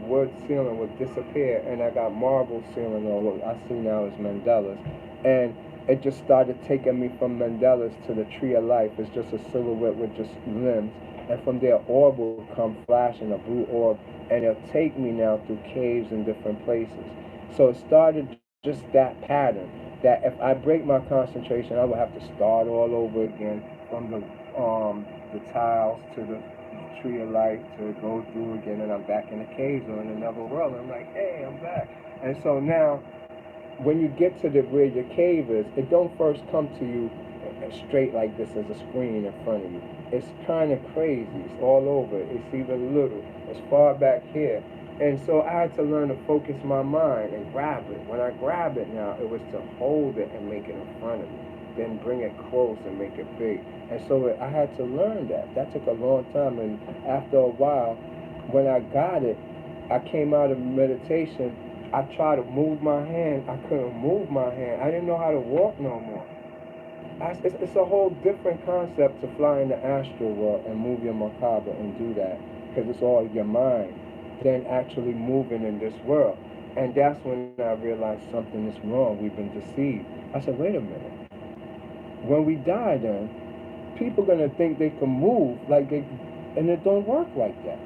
wood ceiling would disappear, and I got marble ceiling, or what I see now as mandalas, and it just started taking me from mandalas to the tree of life. It's just a silhouette with just limbs, and from there orb will come flashing, a blue orb, and it'll take me now through caves and different places. So it started just that pattern, that if I break my concentration, I would have to start all over again from the tiles to the tree of life to go through again, and I'm back in the caves or in another world. And I'm like, hey, I'm back. And so now, when you get to where your cave is, it don't first come to you straight like this as a screen in front of you. It's kind of crazy. It's all over. It's even little. It's far back here. And so I had to learn to focus my mind and grab it. When I grab it now, it was to hold it and make it in front of me. Then bring it close and make it big. And so I had to learn that. That took a long time. And after a while, when I got it, I came out of meditation. I tried to move my hand. I couldn't move my hand. I didn't know how to walk no more. It's a whole different concept to fly in the astral world and move your macabre and do that, because it's all your mind, than actually moving in this world. And that's when I realized something is wrong. We've been deceived. I said, wait a minute. When we die, then people gonna think they can move like they, and it don't work like that.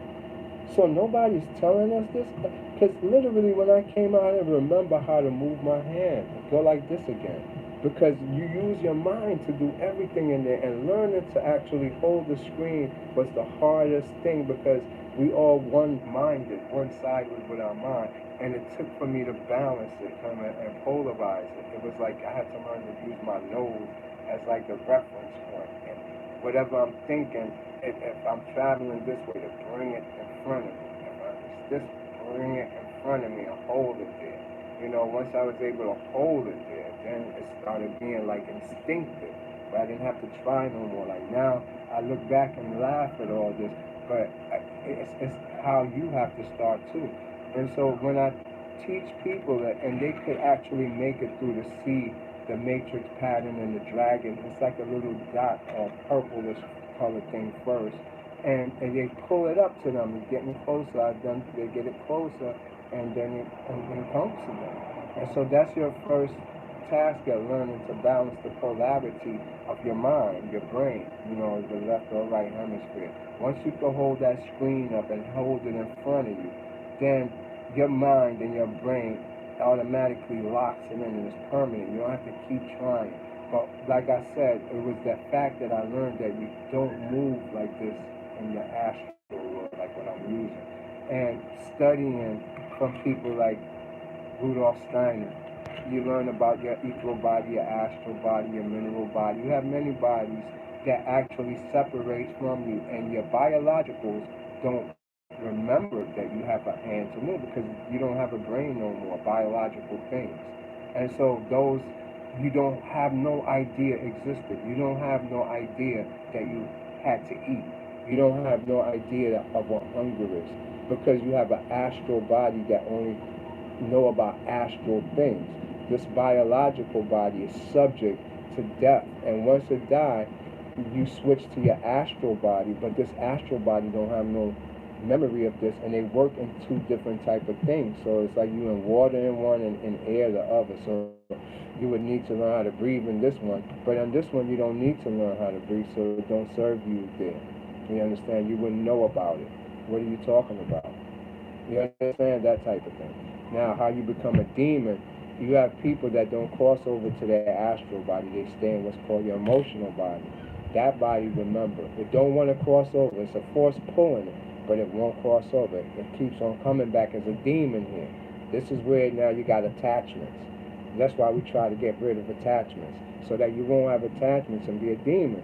So nobody's telling us this, because literally when I came out, I didn't remember how to move my hand, go like this again. Because you use your mind to do everything in there, and learning to actually hold the screen was the hardest thing, because we all one-minded, one-sided with our mind, and it took for me to balance it and polarize it. It was like I had to learn to use my nose as like a reference point, and whatever I'm thinking, if I'm traveling this way, to bring it in front of me. If it's this, bring it in front of me and hold it there. You know, once I was able to hold it there, then it started being like instinctive. But I didn't have to try no more. Like now, I look back and laugh at all this, but it's how you have to start too. And so when I teach people that, and they could actually make it through to see the matrix pattern and the dragon, it's like a little dot or purplish color thing first. And they pull it up to them, it's getting closer. They get it closer, and then it comes to them. And so that's your first task at learning to balance the polarity of your mind, your brain, you know, the left or right hemisphere. Once you can hold that screen up and hold it in front of you, then your mind and your brain automatically locks it in, and it's permanent. You don't have to keep trying. But like I said, it was the fact that I learned that you don't move like this in the astral world, like what I'm using. And studying from people like Rudolf Steiner. You learn about your ethereal body, your astral body, your mineral body. You have many bodies that actually separates from you, and your biologicals don't remember that you have a hand to move because you don't have a brain no more, biological things. And so those you don't have no idea existed. You don't have no idea that you had to eat. You don't have no idea of what hunger is because you have an astral body that only know about astral things. This biological body is subject to death, and once it dies, you switch to your astral body, but this astral body don't have no memory of this, and they work in two different type of things. So it's like you in water in one and in air the other. So you would need to learn how to breathe in this one, but on this one you don't need to learn how to breathe, so it don't serve you there. You understand? You wouldn't know about it. What are you talking about? You understand that type of thing. Now, how you become a demon, you have people that don't cross over to their astral body. They stay in what's called your emotional body. That body, remember, it don't want to cross over. It's a force pulling it, but it won't cross over. It keeps on coming back as a demon here. This is where now you got attachments. That's why we try to get rid of attachments, so that you won't have attachments and be a demon.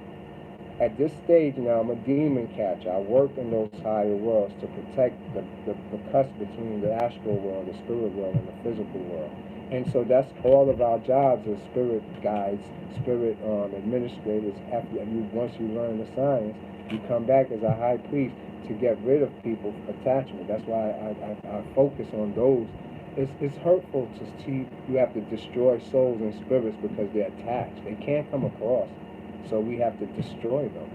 At this stage now, I'm a demon catcher. I work in those higher worlds to protect the cusp between the astral world, the spirit world, and the physical world. And so that's all of our jobs as spirit guides, spirit administrators. After you, once you learn the science, you come back as a high priest to get rid of people's attachment. That's why I focus on those. It's hurtful to see you have to destroy souls and spirits because they're attached. They can't come across. So we have to destroy them.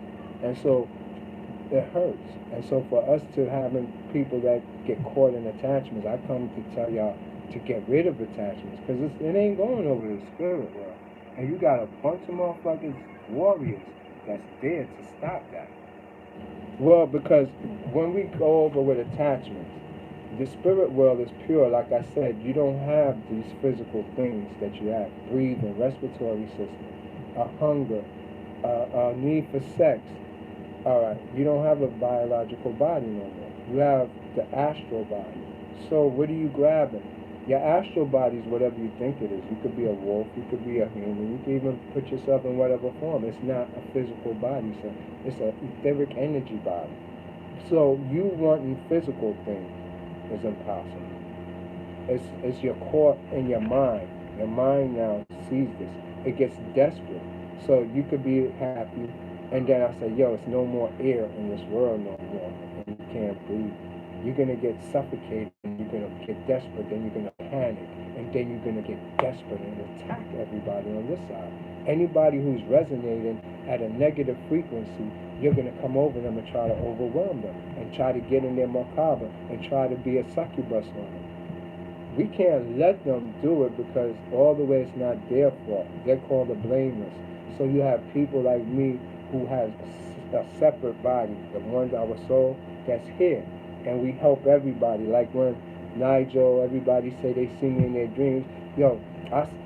And so it hurts. And so for us to having people that get caught in attachments, I come to tell y'all to get rid of attachments because it ain't going over the spirit world. And you got a bunch of motherfuckers, warriors, that's there to stop that. Well, because when we go over with attachments, the spirit world is pure. Like I said, you don't have these physical things that you have. Breathing, respiratory system, a hunger, a need for sex. All right, you don't have a biological body no more. You have the astral body. So what are you grabbing? Your astral body is whatever you think it is. You could be a wolf, you could be a human, you could even put yourself in whatever form. It's not a physical body, so it's an etheric energy body. So you wanting physical things is impossible. It's your core and your mind. Your mind now sees this. It gets desperate. So you could be happy, and then I say, yo, it's no more air in this world no more, and you can't breathe. You're going to get suffocated, and you're going to get desperate, then you're going to panic, and then you're going to get desperate and attack everybody on this side. Anybody who's resonating at a negative frequency, you're going to come over them and try to overwhelm them, and try to get in their macabre, and try to be a succubus on them. We can't let them do it because all the way it's not their fault. They're called the blameless. So you have people like me who has a separate body, the ones our soul that's here, and we help everybody. Like when Nigel, everybody say they see me in their dreams. Yo,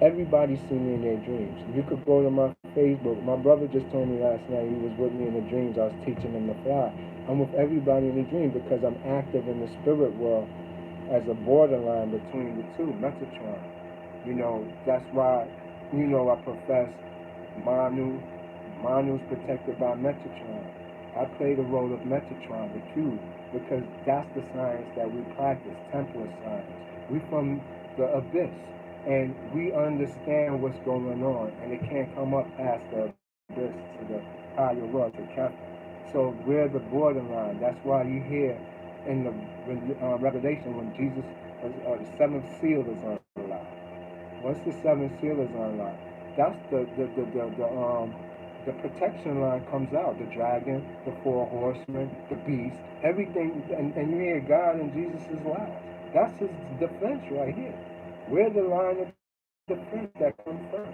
everybody see me in their dreams. You could go to my Facebook. My brother just told me last night he was with me in the dreams. I was teaching him to fly. I'm with everybody in the dream because I'm active in the spirit world as a borderline between the two, Metatron. You know, that's why, you know, I profess Manu. Manu's protected by Metatron. I play the role of Metatron, the cube, because that's the science that we practice, Templar science. We from the abyss, and we understand what's going on, and it can't come up past the abyss to the higher world, to Kepha. So we're the borderline. That's why you hear in the Revelation when Jesus, the seventh seal is unlocked. Once the seventh seal is unlocked, that's the protection line comes out. The dragon, the four horsemen, the beast, everything, and you hear God and Jesus is loud. That's his defense right here. We're the line of defense that comes first.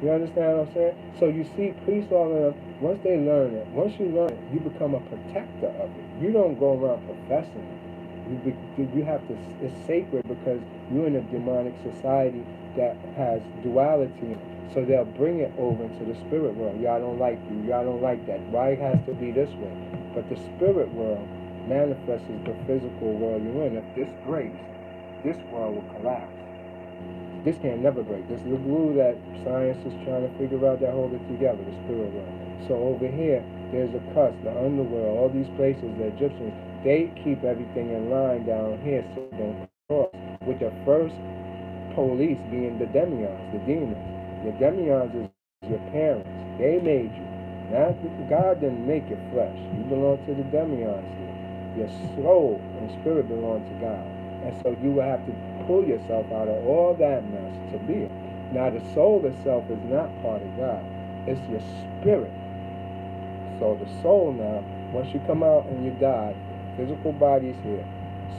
You understand what I'm saying? So you see, priests all of them, once they learn it, once you learn it, you become a protector of it. You don't go around professing it. You have to, it's sacred because you're in a demonic society that has duality. So they'll bring it over into the spirit world. Y'all don't like you. Y'all don't like that. Why it has to be this way? But the spirit world manifests the physical world you're in. If this breaks, this world will collapse. This can never break. This is the glue that science is trying to figure out that hold it together, the spirit world. So over here, there's a cusp, the underworld, all these places, the Egyptians, they keep everything in line down here so they don't cross. With the first police being the demions, the demons. The demions is your parents. They made you. Not God didn't make your flesh. You belong to the demions here. Your soul and spirit belong to God. And so you will have to pull yourself out of all that mess to be it. Now the soul itself is not part of God. It's your spirit. So the soul now, once you come out and you die, physical body is here,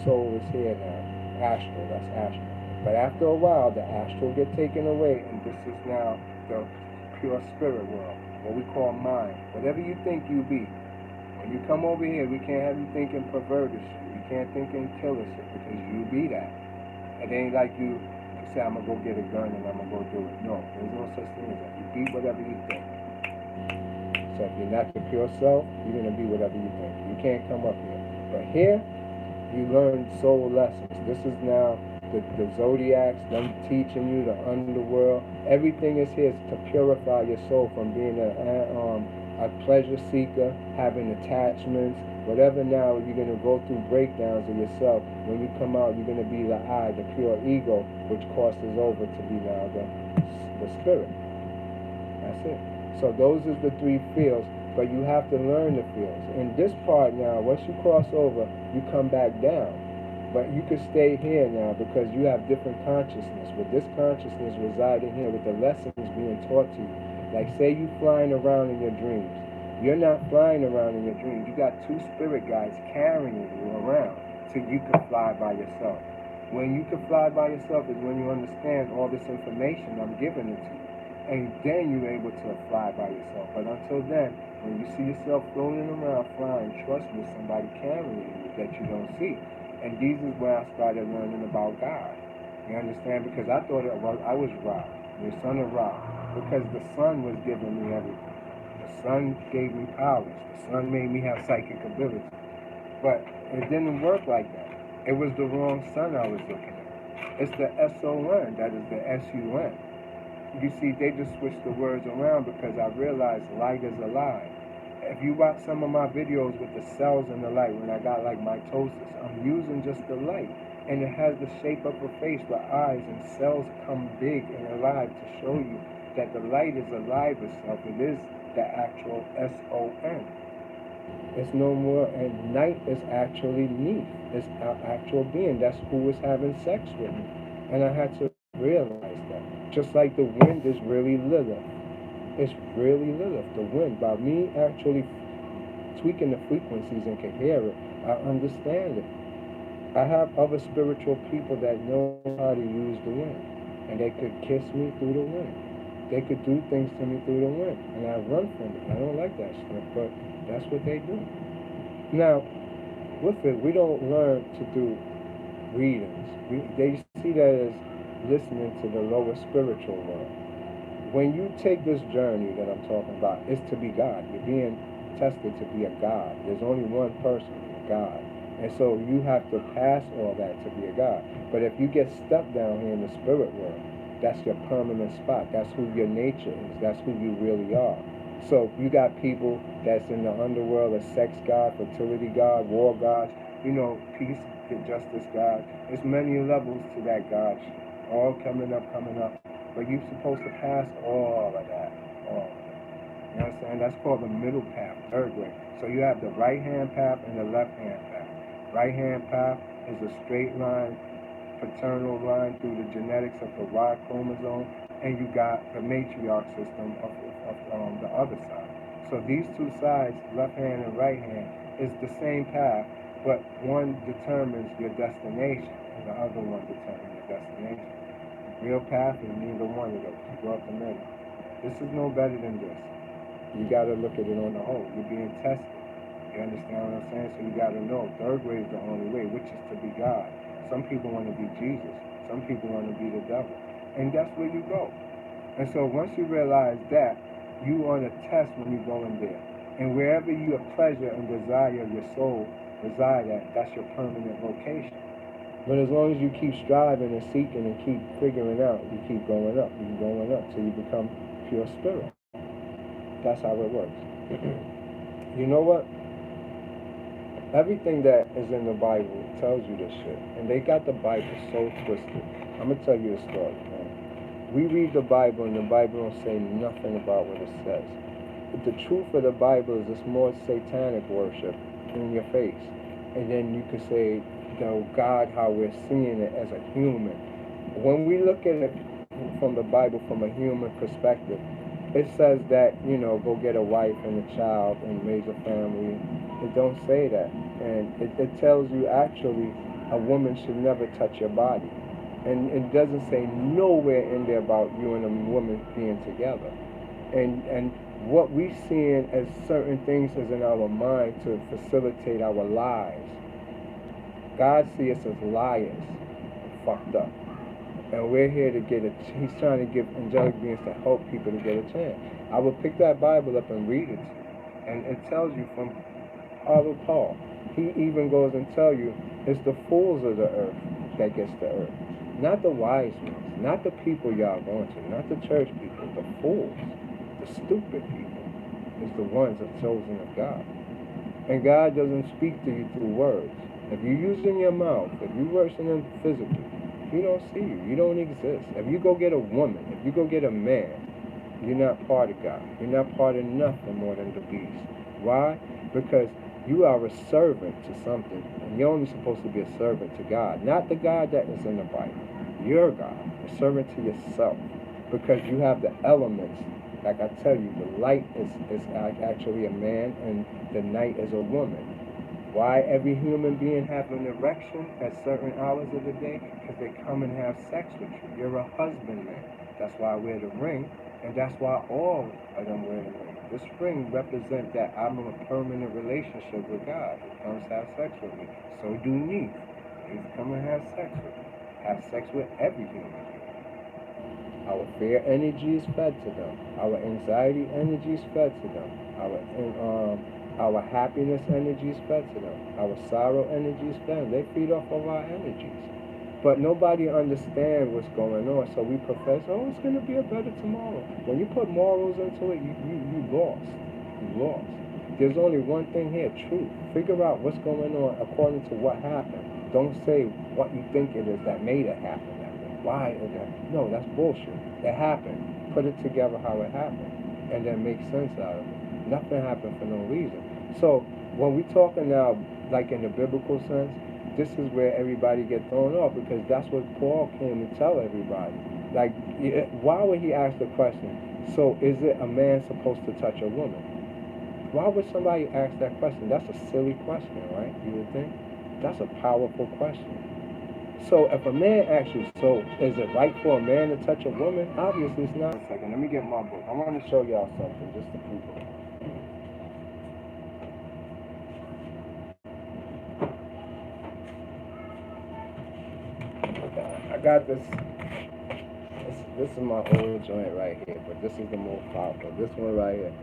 soul is here now. Astral, that's astral. But after a while, the astral get taken away, and this is now the pure spirit world, what we call mind. Whatever you think you be, when you come over here, we can't have you thinking perverted shit. You can't think in killer shit because you be that. It ain't like you say, I'm gonna go get a gun and I'm gonna go do it. No, there's no such thing as that. You be whatever you think. So if you're not your pure self, you're going to be whatever you think. You can't come up here. But here, you learn soul lessons. This is now the zodiacs, them teaching you the underworld. Everything is here to purify your soul from being a pleasure seeker, having attachments, whatever. Now you're going to go through breakdowns of yourself. When you come out, you're going to be the I, the pure ego, which crosses over to be now the spirit. That's it. So those are the three fields, but you have to learn the fields. In this part now, once you cross over, you come back down. But you can stay here now because you have different consciousness. With this consciousness residing here, with the lessons being taught to you. Like say you flying around in your dreams. You're not flying around in your dreams. You got two spirit guides carrying you around so you can fly by yourself. When you can fly by yourself is when you understand all this information I'm giving it to you. And then you're able to fly by yourself. But until then, when you see yourself floating around flying, trust me, somebody carrying you that you don't see. And these is where I started learning about God. You understand? Because I thought I was Ra, the son of Ra, because the sun was giving me everything. The sun gave me powers. The sun made me have psychic ability. But it didn't work like that. It was the wrong sun I was looking at. It's the S-O-N, that is the S-U-N. You see, they just switched the words around because I realized light is alive. If you watch some of my videos with the cells and the light, when I got like mitosis, I'm using just the light. And it has the shape of a face with eyes and cells come big and alive to show you that the light is alive itself. It is the actual S-O-N. It's no more, and night is actually me. It's our actual being. That's who is having sex with me. And I had to realize that. Just like the wind is really Lilith. It's really Lilith, the wind. By me actually tweaking the frequencies and can hear it, I understand it. I have other spiritual people that know how to use the wind. And they could kiss me through the wind. They could do things to me through the wind. And I run from it. I don't like that stuff, but that's what they do. Now, with it, we don't learn to do readings. They see that as listening to the lower spiritual world. When you take this journey that I'm talking about, it's to be God. You're being tested to be a God. There's only one person, a God. And so you have to pass all that to be a God. But if you get stuck down here in the spirit world, that's your permanent spot. That's who your nature is. That's who you really are. So you got people that's in the underworld, a sex god, fertility god, war gods, peace, justice god. There's many levels to that god, all coming up. But you're supposed to pass all of that. All of that. You understand? That's called the middle path, third grade. So you have the right-hand path and the left-hand path. Right-hand path is a straight line, paternal line through the genetics of the Y chromosome, and you got the matriarch system of the other side. So these two sides, left hand and right hand, is the same path, but one determines your destination, and the other one determines your destination. Real path is neither one of those. You go up the middle. This is no better than this. You got to look at it on the whole. You're being tested. You understand what I'm saying? So you got to know third way is the only way, which is to be God. Some people want to be Jesus. Some people want to be the devil. And that's where you go. And so once you realize that, you on a test when you go in there. And wherever your pleasure and desire of your soul reside at, that's your permanent location. But as long as you keep striving and seeking and keep figuring out, you keep going up. You keep going up till you become pure spirit. That's how it works. You know what? Everything that is in the Bible tells you this shit. And they got the Bible so twisted. I'm going to tell you a story, man. We read the Bible and the Bible don't say nothing about what it says. But the truth of the Bible is it's more satanic worship in your face. And then you could say, God, how we're seeing it as a human. When we look at it from the Bible from a human perspective, it says that, go get a wife and a child and raise a family. It don't say that. And it tells you actually a woman should never touch your body. And it doesn't say nowhere in there about you and a woman being together. And what we seeing as certain things is in our mind to facilitate our lives. God sees us as liars, fucked up. And we're here to he's trying to give angelic beings to help people to get a chance. I will pick that Bible up and read it. And it tells you from Father Paul. He even goes and tells you it's the fools of the earth that gets the earth. Not the wise ones, not the people y'all going to, not the church people, the fools, the stupid people is the ones that are chosen of God. And God doesn't speak to you through words. If you're using your mouth, if you're worshiping physically, He don't see you. You don't exist. If you go get a woman, if you go get a man, you're not part of God. You're not part of nothing more than the beast. Why? Because you are a servant to something, and you're only supposed to be a servant to God, not the God that is in the Bible. You're God, a servant to yourself, because you have the elements. Like I tell you, the light is actually a man, and the night is a woman. Why every human being have an erection at certain hours of the day? Because they come and have sex with you. You're a husbandman. That's why I wear the ring, and that's why all of them wear the ring. This ring represents that I'm in a permanent relationship with God. He comes to have sex with me. So do Eve. Eve come and have sex with me. Have sex with every human being. Our fear energy is fed to them. Our anxiety energy is fed to them. Our happiness energy is fed to them. Our sorrow energy is fed. They feed off of our energies. But nobody understands what's going on, so we profess, it's going to be a better tomorrow. When you put morals into it, you lost. You lost. There's only one thing here, truth. Figure out what's going on according to what happened. Don't say what you think it is that made it happen that way. Why is that? No, that's bullshit. It happened. Put it together how it happened, and then make sense out of it. Nothing happened for no reason. So when we're talking now, like in the biblical sense, this is where everybody gets thrown off, because that's what Paul came to tell everybody. Like, why would he ask the question, so is it a man supposed to touch a woman? Why would somebody ask that question? That's a silly question, right? You would think? That's a powerful question. So if a man asks you, so is it right for a man to touch a woman? Obviously it's not. One second, let me get my book. I want to show y'all something just to prove it. I got this. This is my old joint right here, but this is the most powerful. This one right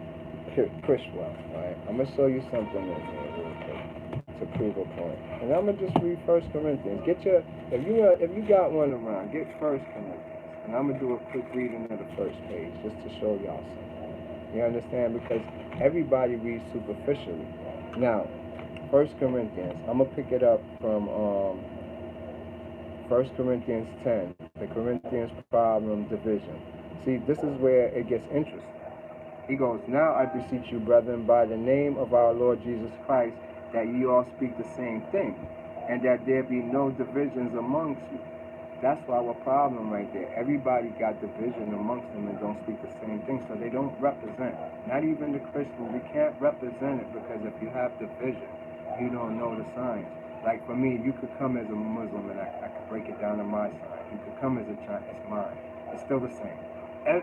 here, Chriswell. Right? I'm gonna show you something in here real quick to prove a point. And I'm gonna just read 1 Corinthians. If you got one around, get 1 Corinthians, and I'm gonna do a quick reading of the first page just to show y'all something. You understand? Because everybody reads superficially. Now, 1 Corinthians. I'm gonna pick it up from 1 Corinthians 10, the Corinthians problem division. See, this is where it gets interesting. He goes, now I beseech you, brethren, by the name of our Lord Jesus Christ, that ye all speak the same thing, and that there be no divisions amongst you. That's our problem right there. Everybody got division amongst them and don't speak the same thing, so they don't represent. Not even the Christians. You can't represent it, because if you have division, you don't know the signs. Like for me, you could come as a Muslim and I could break it down to my side. You could come as a Chinese, it's mine. It's still the same.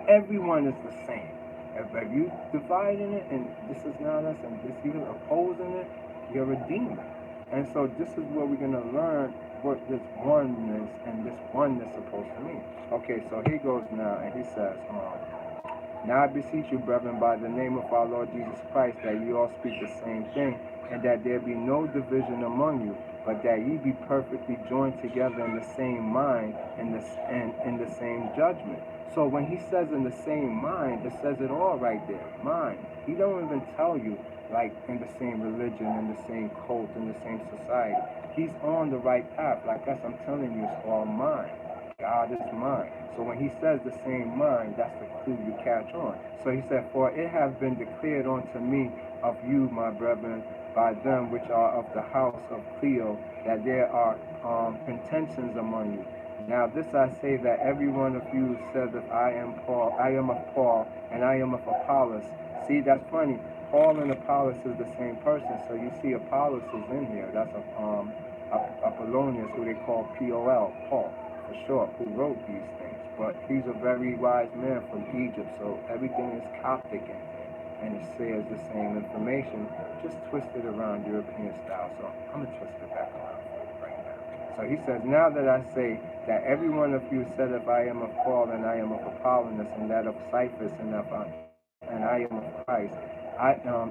Everyone is the same. If you dividing it and this is not us and this you're opposing it, you're a demon. And so this is where we're going to learn what this oneness and this oneness is supposed to mean. Okay, so he goes now and he says, now I beseech you, brethren, by the name of our Lord Jesus Christ, that you all speak the same thing, and that there be no division among you, but that ye be perfectly joined together in the same mind and in the same judgment. So when he says in the same mind, it says it all right there, mind. He don't even tell you like in the same religion, in the same cult, in the same society. He's on the right path. Like us, I'm telling you, it's all mind. God is mind. So when he says the same mind, that's the clue you catch on. So he said, for it has been declared unto me of you, my brethren, by them which are of the house of Cleo, that there are contentions among you. Now this I say, that every one of you says that I am of Paul, and I am of Apollos. See, that's funny. Paul and Apollos is the same person. So you see Apollos is in here. That's Apollonius, who they call P-O-L, Paul, for short, who wrote these things. But he's a very wise man from Egypt, so everything is Coptic in here. And it says the same information, just twisted around European style. So I'm going to twist it back around for you right now. So he says, now that I say that every one of you said, if I am of Paul, and I am of Apollos, and that of Cephas, and I am of Christ,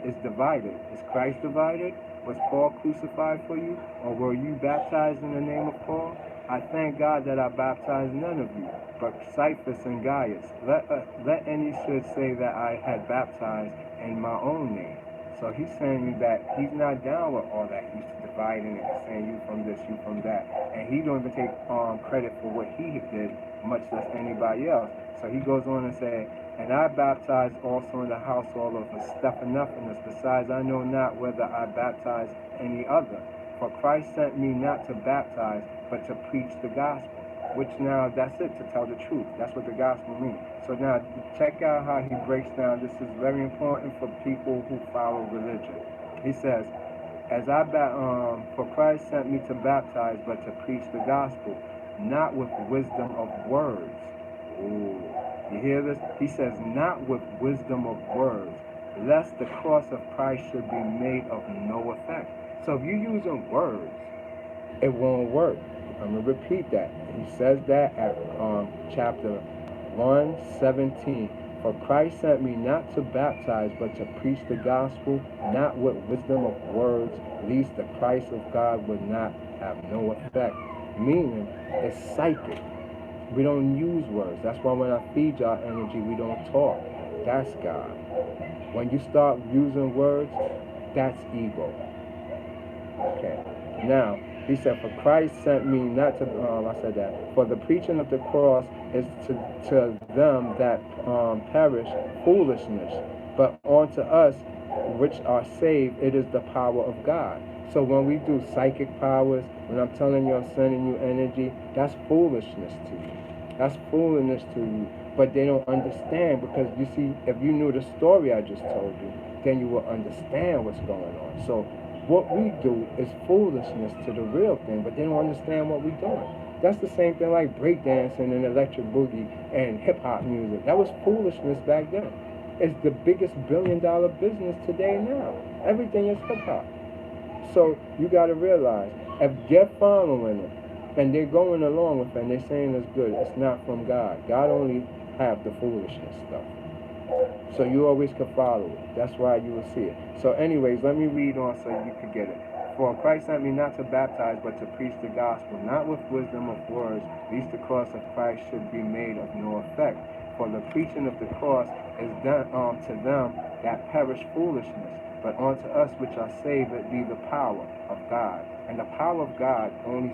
is divided. Is Christ divided? Was Paul crucified for you? Or were you baptized in the name of Paul? I thank God that I baptized none of you, but Cephas and Gaius. Let any should say that I had baptized in my own name. So he's saying that he's not down with all that. He's dividing it, saying you from this, you from that. And he don't even take credit for what he did, much less anybody else. So he goes on and says, and I baptized also in the household of Stephanus. Besides, I know not whether I baptized any other. For Christ sent me not to baptize, but to preach the gospel. Which now, that's it, to tell the truth. That's what the gospel means. So now, check out how he breaks down. This is very important for people who follow religion. He says, for Christ sent me to baptize, but to preach the gospel, not with wisdom of words. Ooh. You hear this? He says, not with wisdom of words, lest the cross of Christ should be made of no effect. So if you're using words, it won't work. I'm going to repeat that. He says that at chapter 1:17. For Christ sent me not to baptize, but to preach the gospel, not with wisdom of words, lest the Christ of God would not have no effect. Meaning, it's psychic. We don't use words. That's why when I feed y'all energy, we don't talk. That's God. When you start using words, that's ego. Okay. Now, he said, for Christ sent me not to, for the preaching of the cross is to them that perish foolishness, but unto us which are saved, it is the power of God. So when we do psychic powers, when I'm telling you I'm sending you energy, that's foolishness to you. That's foolishness to you. But they don't understand, because you see, if you knew the story I just told you, then you will understand what's going on. So what we do is foolishness to the real thing, but they don't understand what we're doing. That's the same thing like breakdancing and electric boogie and hip-hop music. That was foolishness back then. It's the biggest billion-dollar business today now. Everything is hip-hop. So you got to realize, if they're following it and they're going along with it and they're saying it's good, it's not from God. God only have the foolishness stuff. So you always can follow it. That's why you will see it. So anyways, let me read on so you can get it. For Christ sent me not to baptize, but to preach the gospel, not with wisdom of words, lest the cross of Christ should be made of no effect. For the preaching of the cross is done to them that perish foolishness, but unto us which are saved it be the power of God. And the power of God only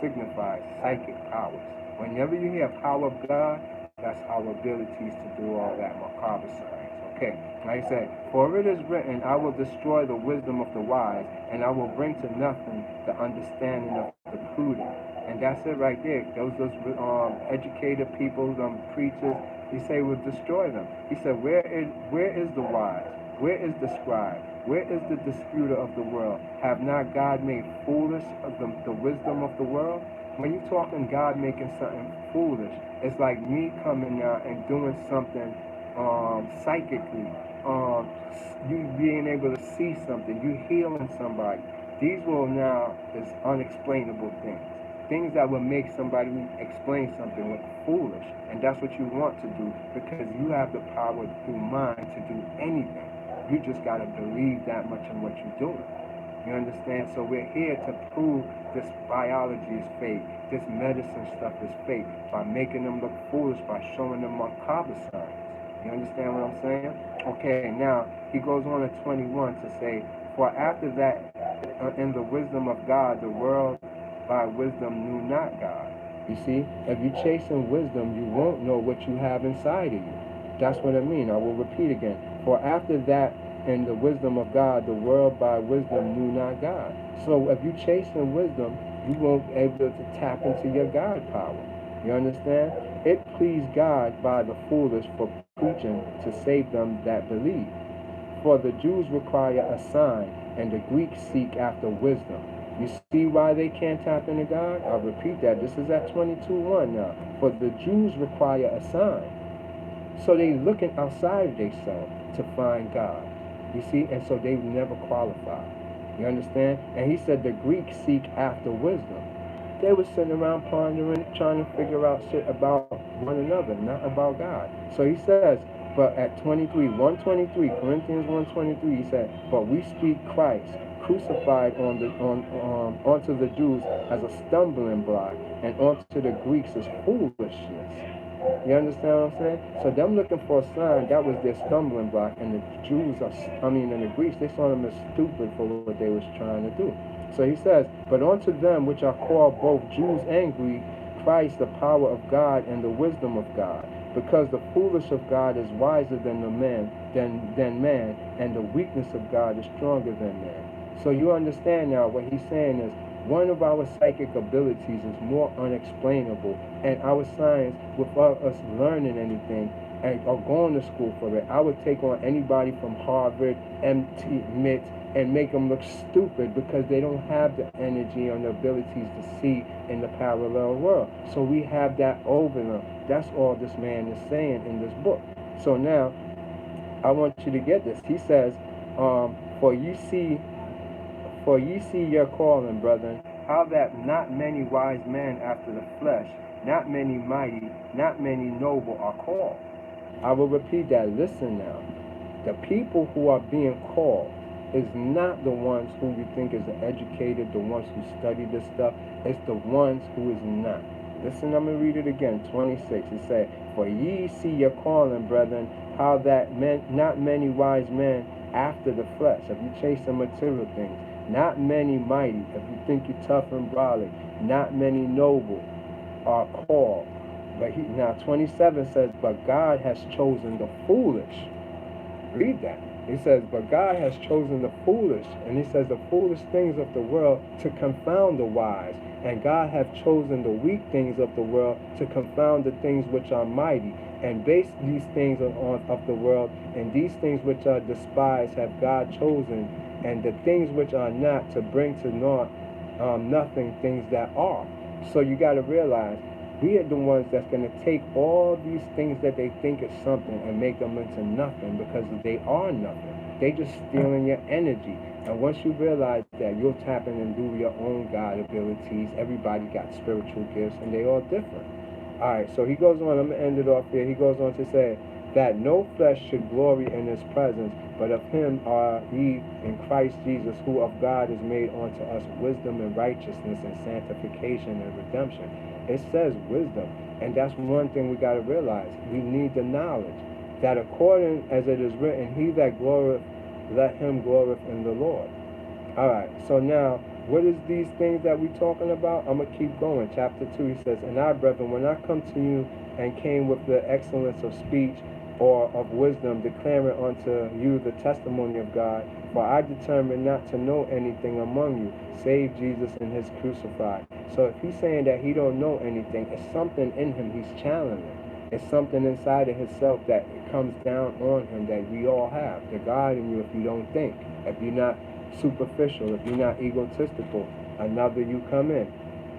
signifies psychic powers. Whenever you hear power of God, that's our abilities to do all that macabre science. Okay, like I said, for it is written, I will destroy the wisdom of the wise, and I will bring to nothing the understanding of the prudent. And that's it right there. Those educated people, preachers, he say will destroy them. He said, where is the wise? Where is the scribe? Where is the disputer of the world? Have not God made foolish of the wisdom of the world? When you're talking God making something foolish, it's like me coming out and doing something psychically, you being able to see something, you healing somebody. These will now is unexplainable things. Things that will make somebody explain something look foolish. And that's what you want to do, because you have the power through mind to do anything. You just got to believe that much in what you're doing. You understand? So we're here to prove this biology is fake, this medicine stuff is fake, by making them look foolish, by showing them macabre signs. You understand what I'm saying? Okay, now he goes on at 21 to say, for after that, in the wisdom of God, the world by wisdom knew not God. You see, if you're chasing wisdom, you won't know what you have inside of you. That's what I mean. I will repeat again. For after that, in the wisdom of God, the world by wisdom knew not God. So if you're chasing wisdom, you won't be able to tap into your God power. You understand? It pleased God by the foolish for preaching to save them that believe. For the Jews require a sign, and the Greeks seek after wisdom. You see why they can't tap into God? I'll repeat that. This is at 22:1 now. For the Jews require a sign. So they looking outside of themselves to find God. You see? And so they never qualify. You understand? And he said the Greeks seek after wisdom. They were sitting around pondering, trying to figure out shit about one another, not about God. So he says, but at 123, Corinthians 1:23, he said, but we speak Christ crucified onto the Jews as a stumbling block, and onto the Greeks as foolishness. You understand what I'm saying? So them looking for a sign, that was their stumbling block, and the Jews and the Greeks, they saw them as stupid for what they was trying to do. So he says, but unto them which are called both Jews and Greeks, Christ the power of God and the wisdom of God. Because the foolish of God is wiser than man, and the weakness of God is stronger than man. So you understand now what he's saying is, one of our psychic abilities is more unexplainable, and our science, without us learning anything or going to school for it, I would take on anybody from Harvard, MIT, and make them look stupid because they don't have the energy and the abilities to see in the parallel world. So we have that over them. That's all this man is saying in this book. So now, I want you to get this. He says, for ye see your calling, brethren, how that not many wise men after the flesh, not many mighty, not many noble are called. I will repeat that. Listen now. The people who are being called is not the ones who you think is educated, the ones who study this stuff. It's the ones who is not. Listen, I'm going to read it again. 26. It says, for ye see your calling, brethren, how that not many wise men after the flesh, if you chase the material things, not many mighty, if you think you're tough and brolic, not many noble are called. But now 27 says, but God has chosen the foolish. Read that. He says, but God has chosen the foolish, and he says the foolish things of the world to confound the wise, and God hath chosen the weak things of the world to confound the things which are mighty, and base these things of the world, and these things which are despised have God chosen, and the things which are not to bring to naught nothing things that are. So you got to realize, we are the ones that's going to take all these things that they think is something and make them into nothing, because they are nothing. They just stealing your energy. And once you realize that, you'll tap in and do your own God abilities. Everybody got spiritual gifts, and they all different. All right, so he goes on. I'm going to end it off here. He goes on to say that no flesh should glory in his presence, but of him are ye in Christ Jesus, who of God is made unto us wisdom and righteousness and sanctification and redemption. It says wisdom, and that's one thing we got to realize. We need the knowledge that according as it is written, he that glorieth, let him glorify in the Lord. All right, so now, what is these things that we're talking about? I'm going to keep going. Chapter 2, he says, and I, brethren, when I come to you and came with the excellence of speech or of wisdom, declaring unto you the testimony of God, for I determined not to know anything among you, save Jesus and his crucified. So if he's saying that he don't know anything, it's something in him he's challenging. It's something inside of himself that comes down on him that we all have. The God in you, if you don't think, if you're not superficial, if you're not egotistical, another you come in.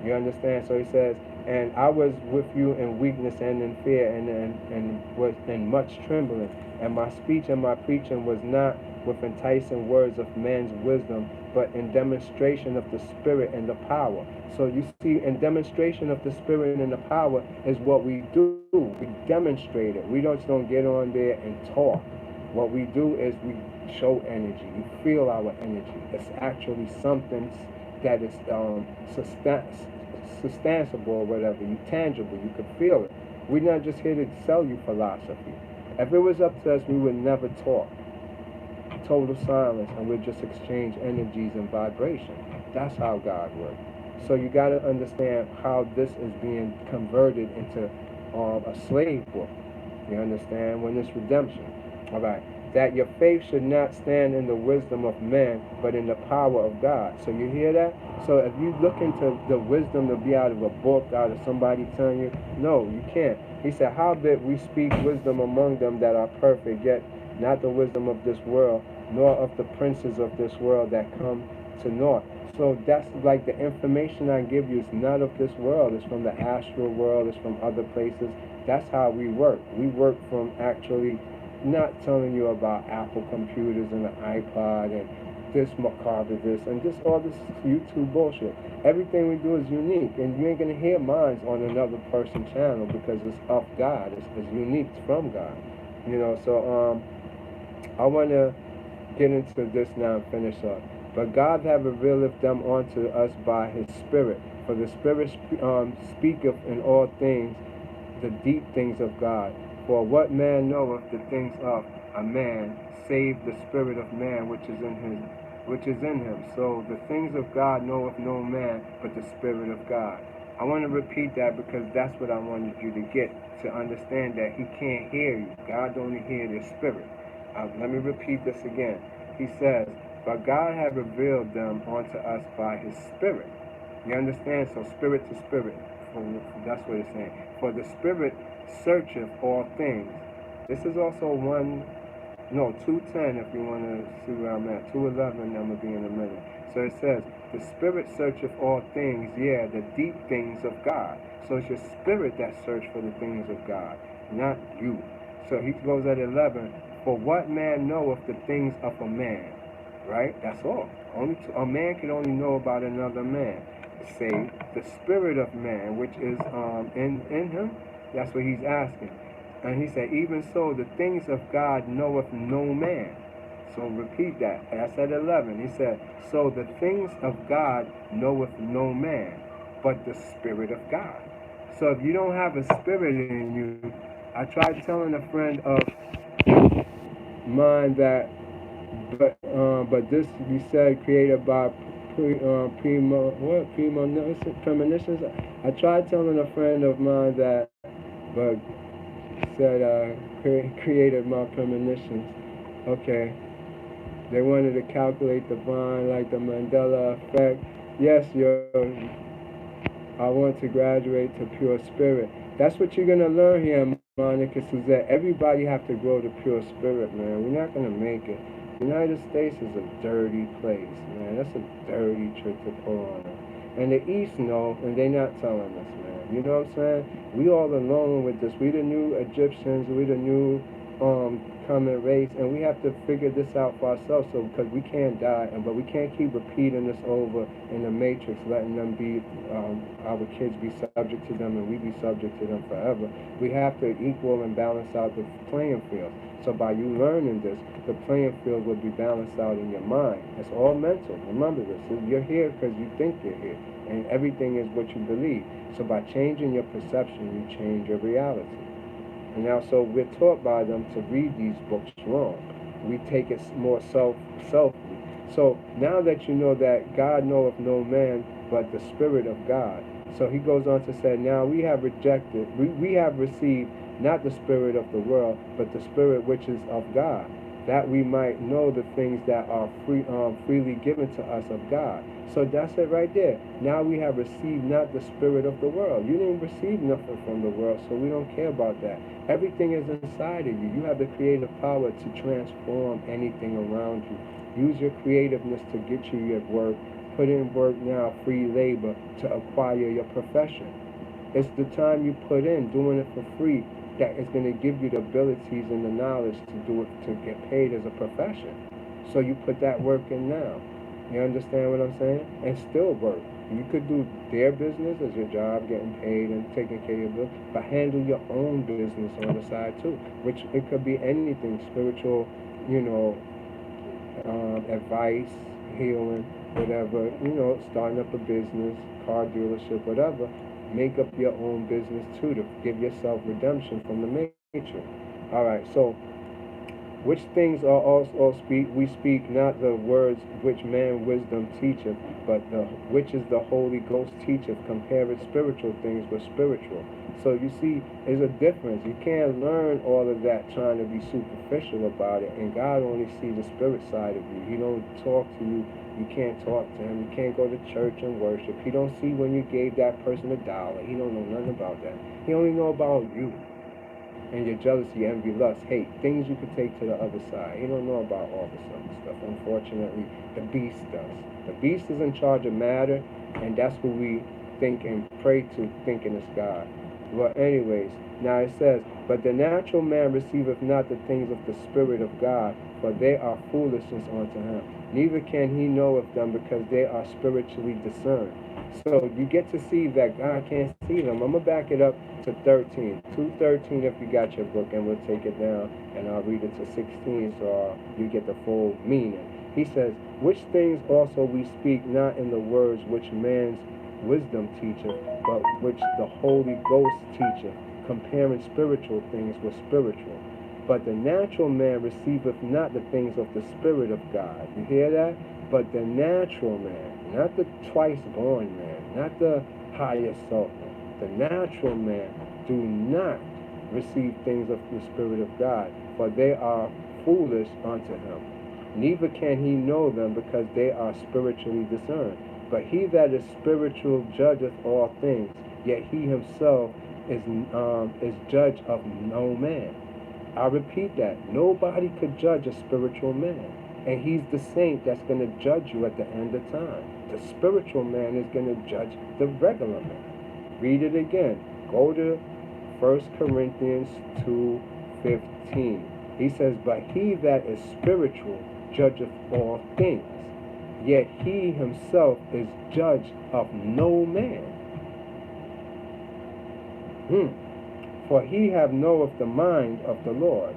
You understand? So he says, and I was with you in weakness and in fear and was in much trembling, and my speech and my preaching was not with enticing words of man's wisdom, but in demonstration of the Spirit and the power. So you see, in demonstration of the Spirit and the power is what we do. We demonstrate it. We don't get on there and talk. What we do is we show energy. You feel our energy. It's actually something that is sustainable or whatever. You tangible. You can feel it. We're not just here to sell you philosophy. If it was up to us, we would never talk. Total silence, and we'd just exchange energies and vibration. That's how God works. So you got to understand how this is being converted into a slave book. You understand? When it's redemption. All right. That your faith should not stand in the wisdom of men, but in the power of God. So you hear that? So if you look into the wisdom to be out of a book, out of somebody telling you, no, you can't. He said, howbeit we speak wisdom among them that are perfect, yet not the wisdom of this world, nor of the princes of this world that come to naught. So that's like the information I give you is not of this world. It's from the astral world. It's from other places. That's how we work. We work from actually not telling you about Apple computers and the iPod and this macabre this and this all this YouTube bullshit. Everything we do is unique, and you ain't gonna hear mine on another person's channel because it's of God. It's unique. It's from God. So I want to get into this now and finish up. But God hath revealed them unto us by his Spirit. For the Spirit speaketh in all things the deep things of God. For what man knoweth the things of a man, save the spirit of man which is in him. So the things of God knoweth no man, but the Spirit of God. I want to repeat that because that's what I wanted you to get, to understand that he can't hear you. God only hears your spirit. Let me repeat this again. He says, but God hath revealed them unto us by his Spirit. You understand? So spirit to spirit. That's what it's saying. For the Spirit searcheth all things. This is also 2:10 if you want to see where I'm at. 2:11 I'm going to be in a minute. So it says, the Spirit searcheth all things, yeah, the deep things of God. So it's your spirit that search for the things of God, not you. So he goes at 11, for what man knoweth the things of a man? Right? That's all. A man can only know about another man. Say the spirit of man, which is in him. That's what he's asking. And he said, even so, the things of God knoweth no man. So repeat that. That's at 11. He said, so the things of God knoweth no man, but the Spirit of God. So if you don't have a spirit in you, I tried telling a friend of mine that, but this we said created by premonitions. I tried telling a friend of mine that, but said created my premonitions. Okay, they wanted to calculate the bond like the Mandela effect. Yes, I want to graduate to pure spirit. That's what you're gonna learn here, Monica Suzette. Everybody have to grow to pure spirit, man. We're not gonna make it. The United States is a dirty place, man. That's a dirty trick to pull on us. And the East know, and they not telling us, man. You know what I'm saying? We all alone with this. We the new Egyptians. We the new coming race, and we have to figure this out for ourselves. So because we can't die, but we can't keep repeating this over in the matrix, letting them be our kids be subject to them, and we be subject to them forever. We have to equal and balance out the playing field. So by you learning this, the playing field will be balanced out in your mind. It's all mental. Remember this. You're here because you think you're here, and everything is what you believe. So by changing your perception, you change your reality. And now, so we're taught by them to read these books wrong. We take it more selfly. So now that you know that God knoweth no man but the Spirit of God. So he goes on to say, now we have rejected, we have received not the spirit of the world, but the Spirit which is of God, that we might know the things that are freely given to us of God. So that's it right there. Now we have received not the spirit of the world. You didn't receive nothing from the world, so we don't care about that. Everything is inside of you. You have the creative power to transform anything around you. Use your creativeness to get you your work. Put in work now, free labor, to acquire your profession. It's the time you put in, doing it for free, that is going to give you the abilities and the knowledge to do it, to get paid as a profession. So you put that work in now. You understand what I'm saying? And still work. You could do their business as your job, getting paid and taking care of your bills, but handle your own business on the side too, which it could be anything spiritual, advice, healing, whatever, starting up a business, car dealership, whatever. Make up your own business too to give yourself redemption from the matrix. All right, so which things are also speak we speak not the words which man wisdom teacheth, but the which is the Holy Ghost teacheth, compareth spiritual things with spiritual. So you see, there's a difference. You can't learn all of that trying to be superficial about it, and God only sees the spirit side of you. He don't talk to you. You can't talk to him. You can't go to church and worship. He don't see when you gave that person $1. He don't know nothing about that. He only know about you and your jealousy, envy, lust, hate, things you could take to the other side. He don't know about all this other stuff. Unfortunately, the beast does. The beast is in charge of matter, and that's who we think and pray to, thinking it's God. Well, anyways, now it says, but the natural man receiveth not the things of the Spirit of God, for they are foolishness unto him. Neither can he know of them, because they are spiritually discerned. So you get to see that God can't see them. I'm going to back it up to 13. 2:13 if you got your book, and we'll take it down, and I'll read it to 16 so you get the full meaning. He says, which things also we speak not in the words which man's wisdom teacheth, but which the Holy Ghost teacheth, comparing spiritual things with spiritual. But the natural man receiveth not the things of the Spirit of God. You hear that? But the natural man, not the twice born man, not the highest self man, the natural man do not receive things of the Spirit of God, for they are foolish unto him. Neither can he know them, because they are spiritually discerned. But he that is spiritual judgeth all things, yet he himself is judge of no man. I repeat that. Nobody could judge a spiritual man. And he's the saint that's going to judge you at the end of time. The spiritual man is going to judge the regular man. Read it again. Go to 1 Corinthians 2:15. He says, but he that is spiritual judgeth all things, yet he himself is judge of no man. For he have knoweth the mind of the Lord,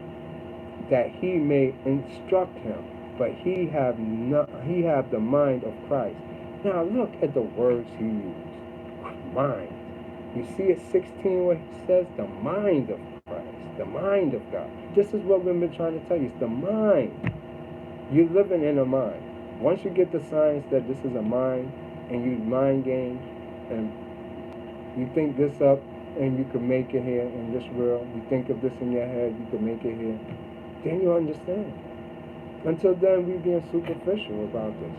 that he may instruct him, but he have the mind of Christ. Now look at the words he used. Mind. You see at 16 where he says the mind of Christ, the mind of God. This is what we've been trying to tell you. It's the mind. You're living in a mind. Once you get the science that this is a mind, and you mind games, and you think this up, and you can make it here in this world, you think of this in your head, you can make it here, then you understand. Until then, we're being superficial about this.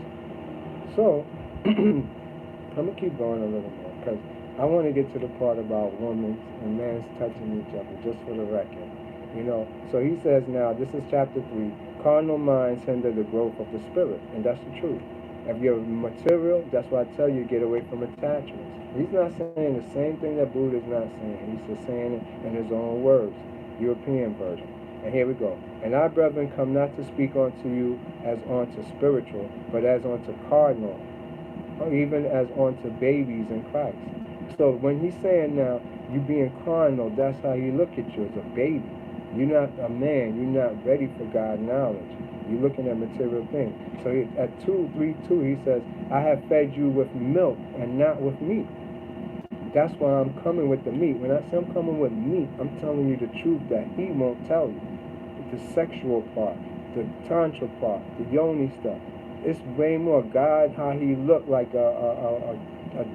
So, I'm going to keep going a little more, because I want to get to the part about women and men's touching each other, just for the record. So he says now, this is chapter 3, carnal minds hinder the growth of the spirit, and that's the truth. If you're material, that's why I tell you, get away from attachments. He's not saying the same thing that Buddha is not saying. He's just saying it in his own words, European version. And here we go. And I, brethren, come not to speak unto you as unto spiritual, but as unto carnal, or even as unto babies in Christ. So when he's saying now, you being carnal, that's how he look at you, as a baby. You're not a man. You're not ready for God knowledge. You're looking at material things. So at 2:3:2, he says, I have fed you with milk and not with meat. That's why I'm coming with the meat. When I say I'm coming with meat, I'm telling you the truth that he won't tell you. The sexual part, the tantra part, the yoni stuff. It's way more. God, how he looked like a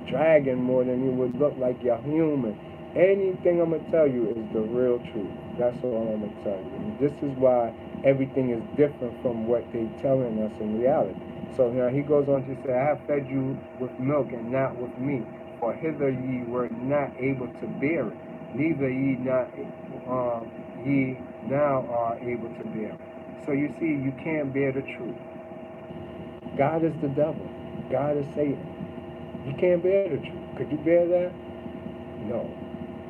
dragon more than he would look like your human. Anything I'm going to tell you is the real truth. That's all I'm going to tell you. And this is why everything is different from what they're telling us in reality. So now he goes on to say, I have fed you with milk and not with meat, for hither ye were not able to bear it, neither ye now are able to bear it. So you see, you can't bear the truth. God is the devil. God is Satan. You can't bear the truth. Could you bear that? No.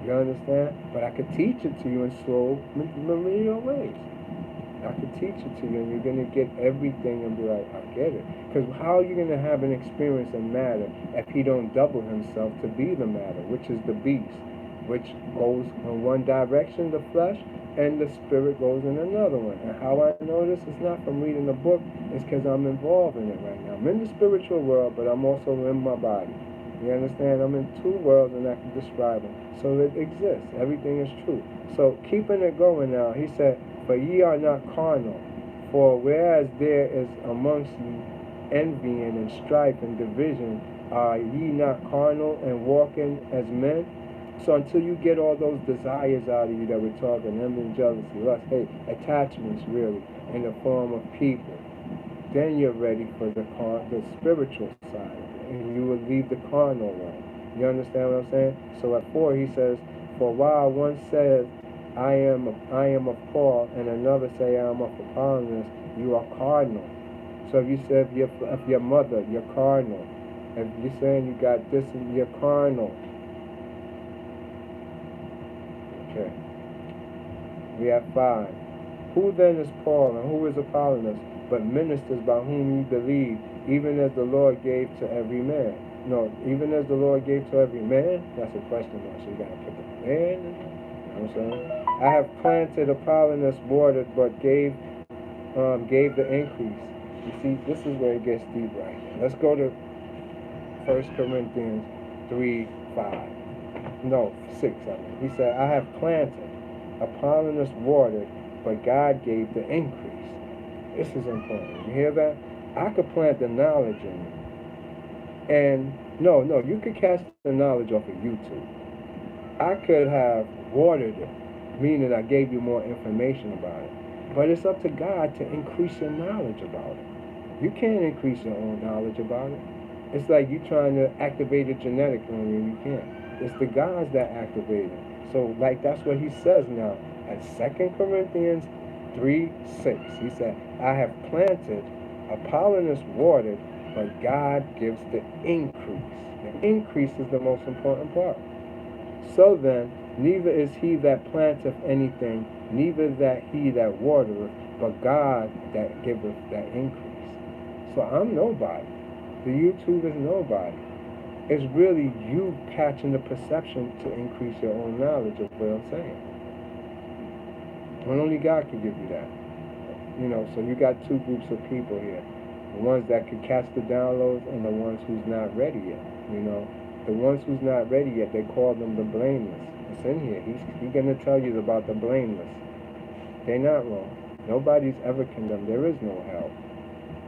You understand? But I could teach it to you in slow, remedial ways. I could teach it to you, and you're going to get everything and be like, I get it. Because how are you going to have an experience in matter if he don't double himself to be the matter, which is the beast, which goes in one direction, the flesh, and the spirit goes in another one. And how I know this is not from reading the book, it's because I'm involved in it right now. I'm in the spiritual world, but I'm also in my body. You understand? I'm in two worlds and I can describe them. So it exists. Everything is true. So keeping it going now, he said, for ye are not carnal, for whereas there is amongst you envying and strife and division, are ye not carnal and walking as men? So until you get all those desires out of you that we're talking, envy, jealousy, lust, hate, attachments really, in the form of people, then you're ready for the spiritual side, and you will leave the carnal one. You understand what I'm saying? So at 4 he says, for while one says, I am of Paul, and another say I am of Apollos, you are carnal. So if you say if your mother, you're carnal. If you're saying you got this, you're carnal. Okay. We have 5. Who then is Paul and who is Apollos, but ministers by whom ye believe, even as the Lord gave to every man? No, even as the Lord gave to every man? That's a question mark, so you got to put the man in there. You know what I'm saying? I have planted, Apollos watered, but gave the increase. You see, this is where it gets deep right here. Let's go to 1 Corinthians 3, 5. No, 6, I mean. He said, I have planted, Apollos watered, but God gave the increase. This is important. You hear that? I could plant the knowledge in you. And no, you could catch the knowledge off of YouTube. I could have watered it, meaning I gave you more information about it. But it's up to God to increase your knowledge about it. You can't increase your own knowledge about it. It's like you trying to activate it genetically and you can't. It's the gods that activate it. So like that's what he says now at 2 Corinthians 3:6. He said, I have planted, Apollos watered, but God gives the increase. The increase is the most important part. So then, neither is he that planteth anything, neither that he that watereth, but God that giveth that increase. So I'm nobody. The YouTube is nobody. It's really you catching the perception to increase your own knowledge of what I'm saying. And only God can give you that. You know, so you got two groups of people here. The ones that can catch the downloads and the ones who's not ready yet. You know, the ones who's not ready yet, they call them the blameless. It's in here. He's going to tell you about the blameless. They're not wrong. Nobody's ever condemned. There is no hell.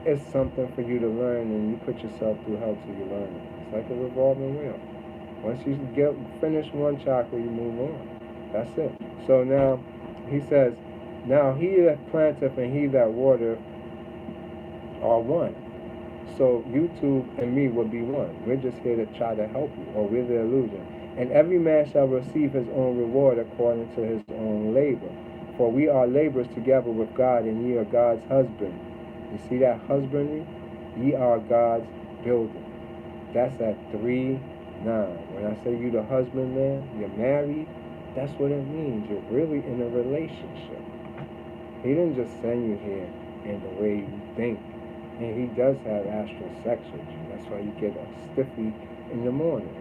It's something for you to learn, and you put yourself through hell till you learn it. It's like a revolving wheel. Once you finish one chakra, you move on. That's it. So now, he says, now he that planteth and he that watereth are one. So YouTube and me will be one. We're just here to try to help you, or we're the illusion. And every man shall receive his own reward according to his own labor. For we are laborers together with God, and ye are God's husband. You see that husbandry? Ye are God's building. That's at 3:9. When I say you the husbandman, you're married, that's what it means. You're really in a relationship. He didn't just send you here in the way you think. And he does have astral sex with you. That's why you get a stiffy in the morning.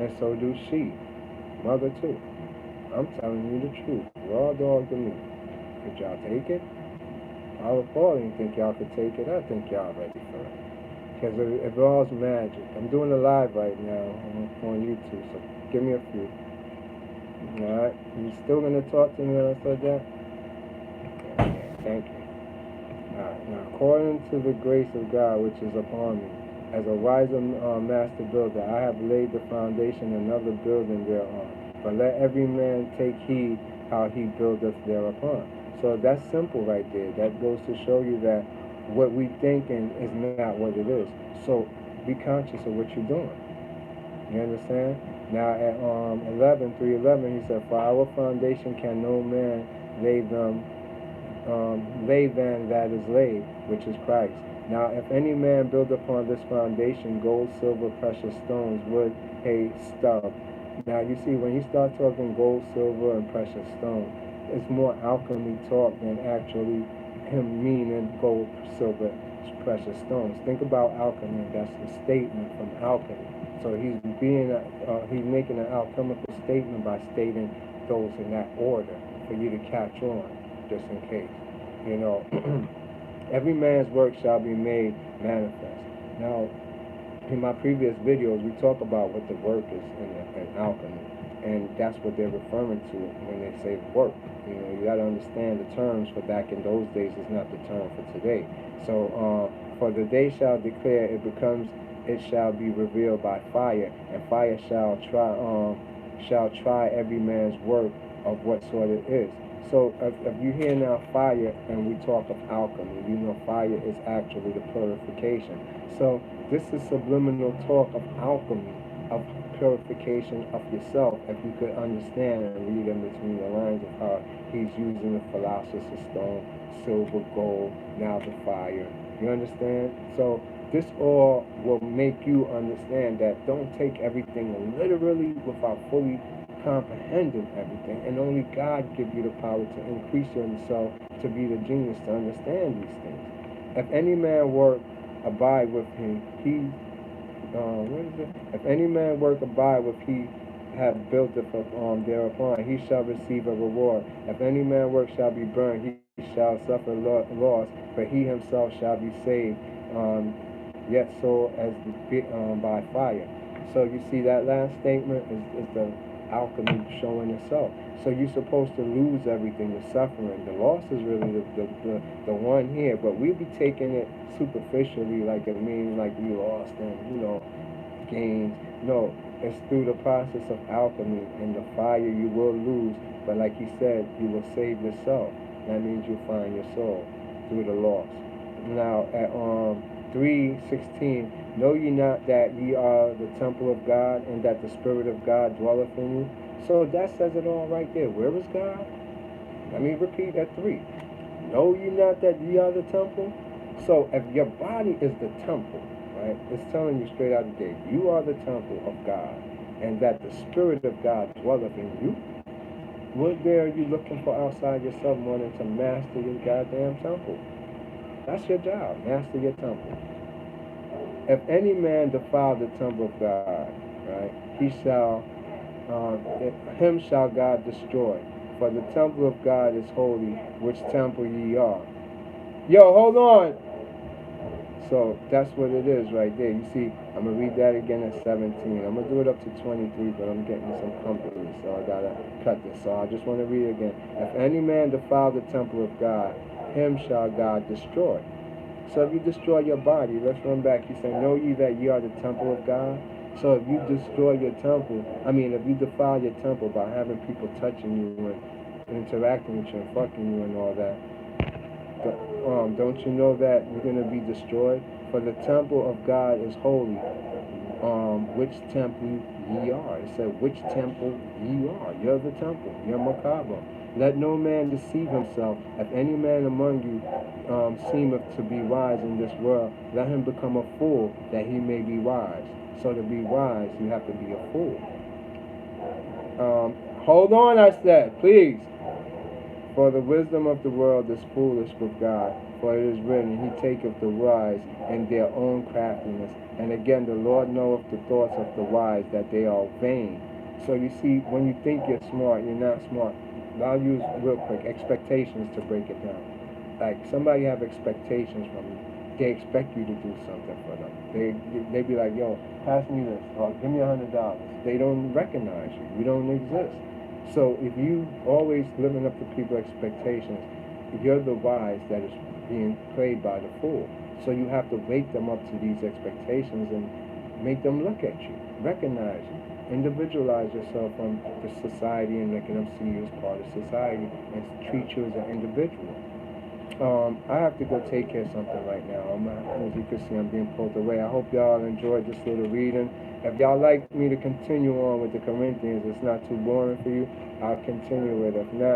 And so do she. Mother too. I'm telling you the truth. Raw dog to me. Could y'all take it? Paul didn't think y'all could take it. I think y'all ready for it. Because it all's magic. I'm doing a live right now on YouTube, so give me a few. Alright? You still going to talk to me when I said that? Okay, thank you. Alright, now according to the grace of God which is upon me, as a wiser master builder, I have laid the foundation, another building thereon. But let every man take heed how he buildeth thereupon. So that's simple right there. That goes to show you that what we thinking is not what it is. So be conscious of what you're doing. You understand? Now at 3:11, he said, for our foundation can no man lay than that is laid, which is Christ. Now if any man build upon this foundation gold, silver, precious stones, wood, hay, stuff. Now you see, when you start talking gold, silver, and precious stones, it's more alchemy talk than actually him meaning gold, silver, precious stones. Think about alchemy. That's the statement from alchemy. So he's making an alchemical statement by stating those in that order for you to catch on, just in case. You know, every man's work shall be made manifest. Now, in my previous videos, we talk about what the work is in alchemy, and that's what they're referring to when they say work. You know, you got to understand the terms for back in those days is not the term for today. So, for the day shall declare, it shall be revealed by fire, and fire shall try every man's work of what sort it is. So if you hear now fire and we talk of alchemy, you know fire is actually the purification. So this is subliminal talk of alchemy, of purification of yourself, if you could understand and read in between the lines of how he's using the philosopher's stone, silver, gold, now the fire. You understand? So this all will make you understand that don't take everything literally without fully comprehending everything, and only God give you the power to increase yourself to be the genius to understand these things. If any man work abide with him, he what is it? If any man work abide with he have built it thereupon, he shall receive a reward. If any man work shall be burned, he shall suffer loss, but he himself shall be saved, yet so as by fire. So you see that last statement is the alchemy showing itself. So you're supposed to lose everything, the suffering. The loss is really the one here, but we be taking it superficially, like it means like we lost and gains. No, it's through the process of alchemy. In the fire you will lose, but like he said, you will save yourself. That means you'll find your soul through the loss. Now at 3:16, know ye not that ye are the temple of God, and that the Spirit of God dwelleth in you? So that says it all right there. Where is God? Let me repeat at 3. Know ye not that ye are the temple? So if your body is the temple, right, it's telling you straight out of the gate, you are the temple of God, and that the Spirit of God dwelleth in you. What there are you looking for outside yourself, wanting to master your goddamn temple? That's your job. Master your temple. If any man defile the temple of God, right, him shall God destroy. For the temple of God is holy, which temple ye are. Yo, hold on. So that's what it is right there. You see, I'm going to read that again at 17. I'm going to do it up to 23, but I'm getting some company, so I got to cut this. So I just want to read it again. If any man defile the temple of God, him shall God destroy. So if you destroy your body, let's run back. He said, know ye that ye are the temple of God? So if you destroy your temple, if you defile your temple by having people touching you and interacting with you and fucking you and all that, don't you know that you're going to be destroyed? For the temple of God is holy, which temple ye are. It said, which temple ye are. You're the temple. You're Makaba. Let no man deceive himself. If any man among you seemeth to be wise in this world, let him become a fool, that he may be wise. So to be wise, you have to be a fool. Hold on, I said, please. For the wisdom of the world is foolish with God. For it is written, He taketh the wise in their own craftiness. And again, the Lord knoweth the thoughts of the wise, that they are vain. So you see, when you think you're smart, you're not smart. I'll use real quick expectations to break it down. Like somebody have expectations from you. They expect you to do something for them. They be like, yo, pass me this, or give me $100. They don't recognize you. You don't exist. So if you always living up to people's expectations, you're the wise that is being played by the fool. So you have to wake them up to these expectations and make them look at you, recognize you, individualize yourself from the society and making them see you as part of society and treat you as an individual. I have to go take care of something right now. As you can see, I'm being pulled away. I hope y'all enjoyed this little reading. If y'all like me to continue on with the Corinthians, it's not too boring for you, I'll continue it. If not,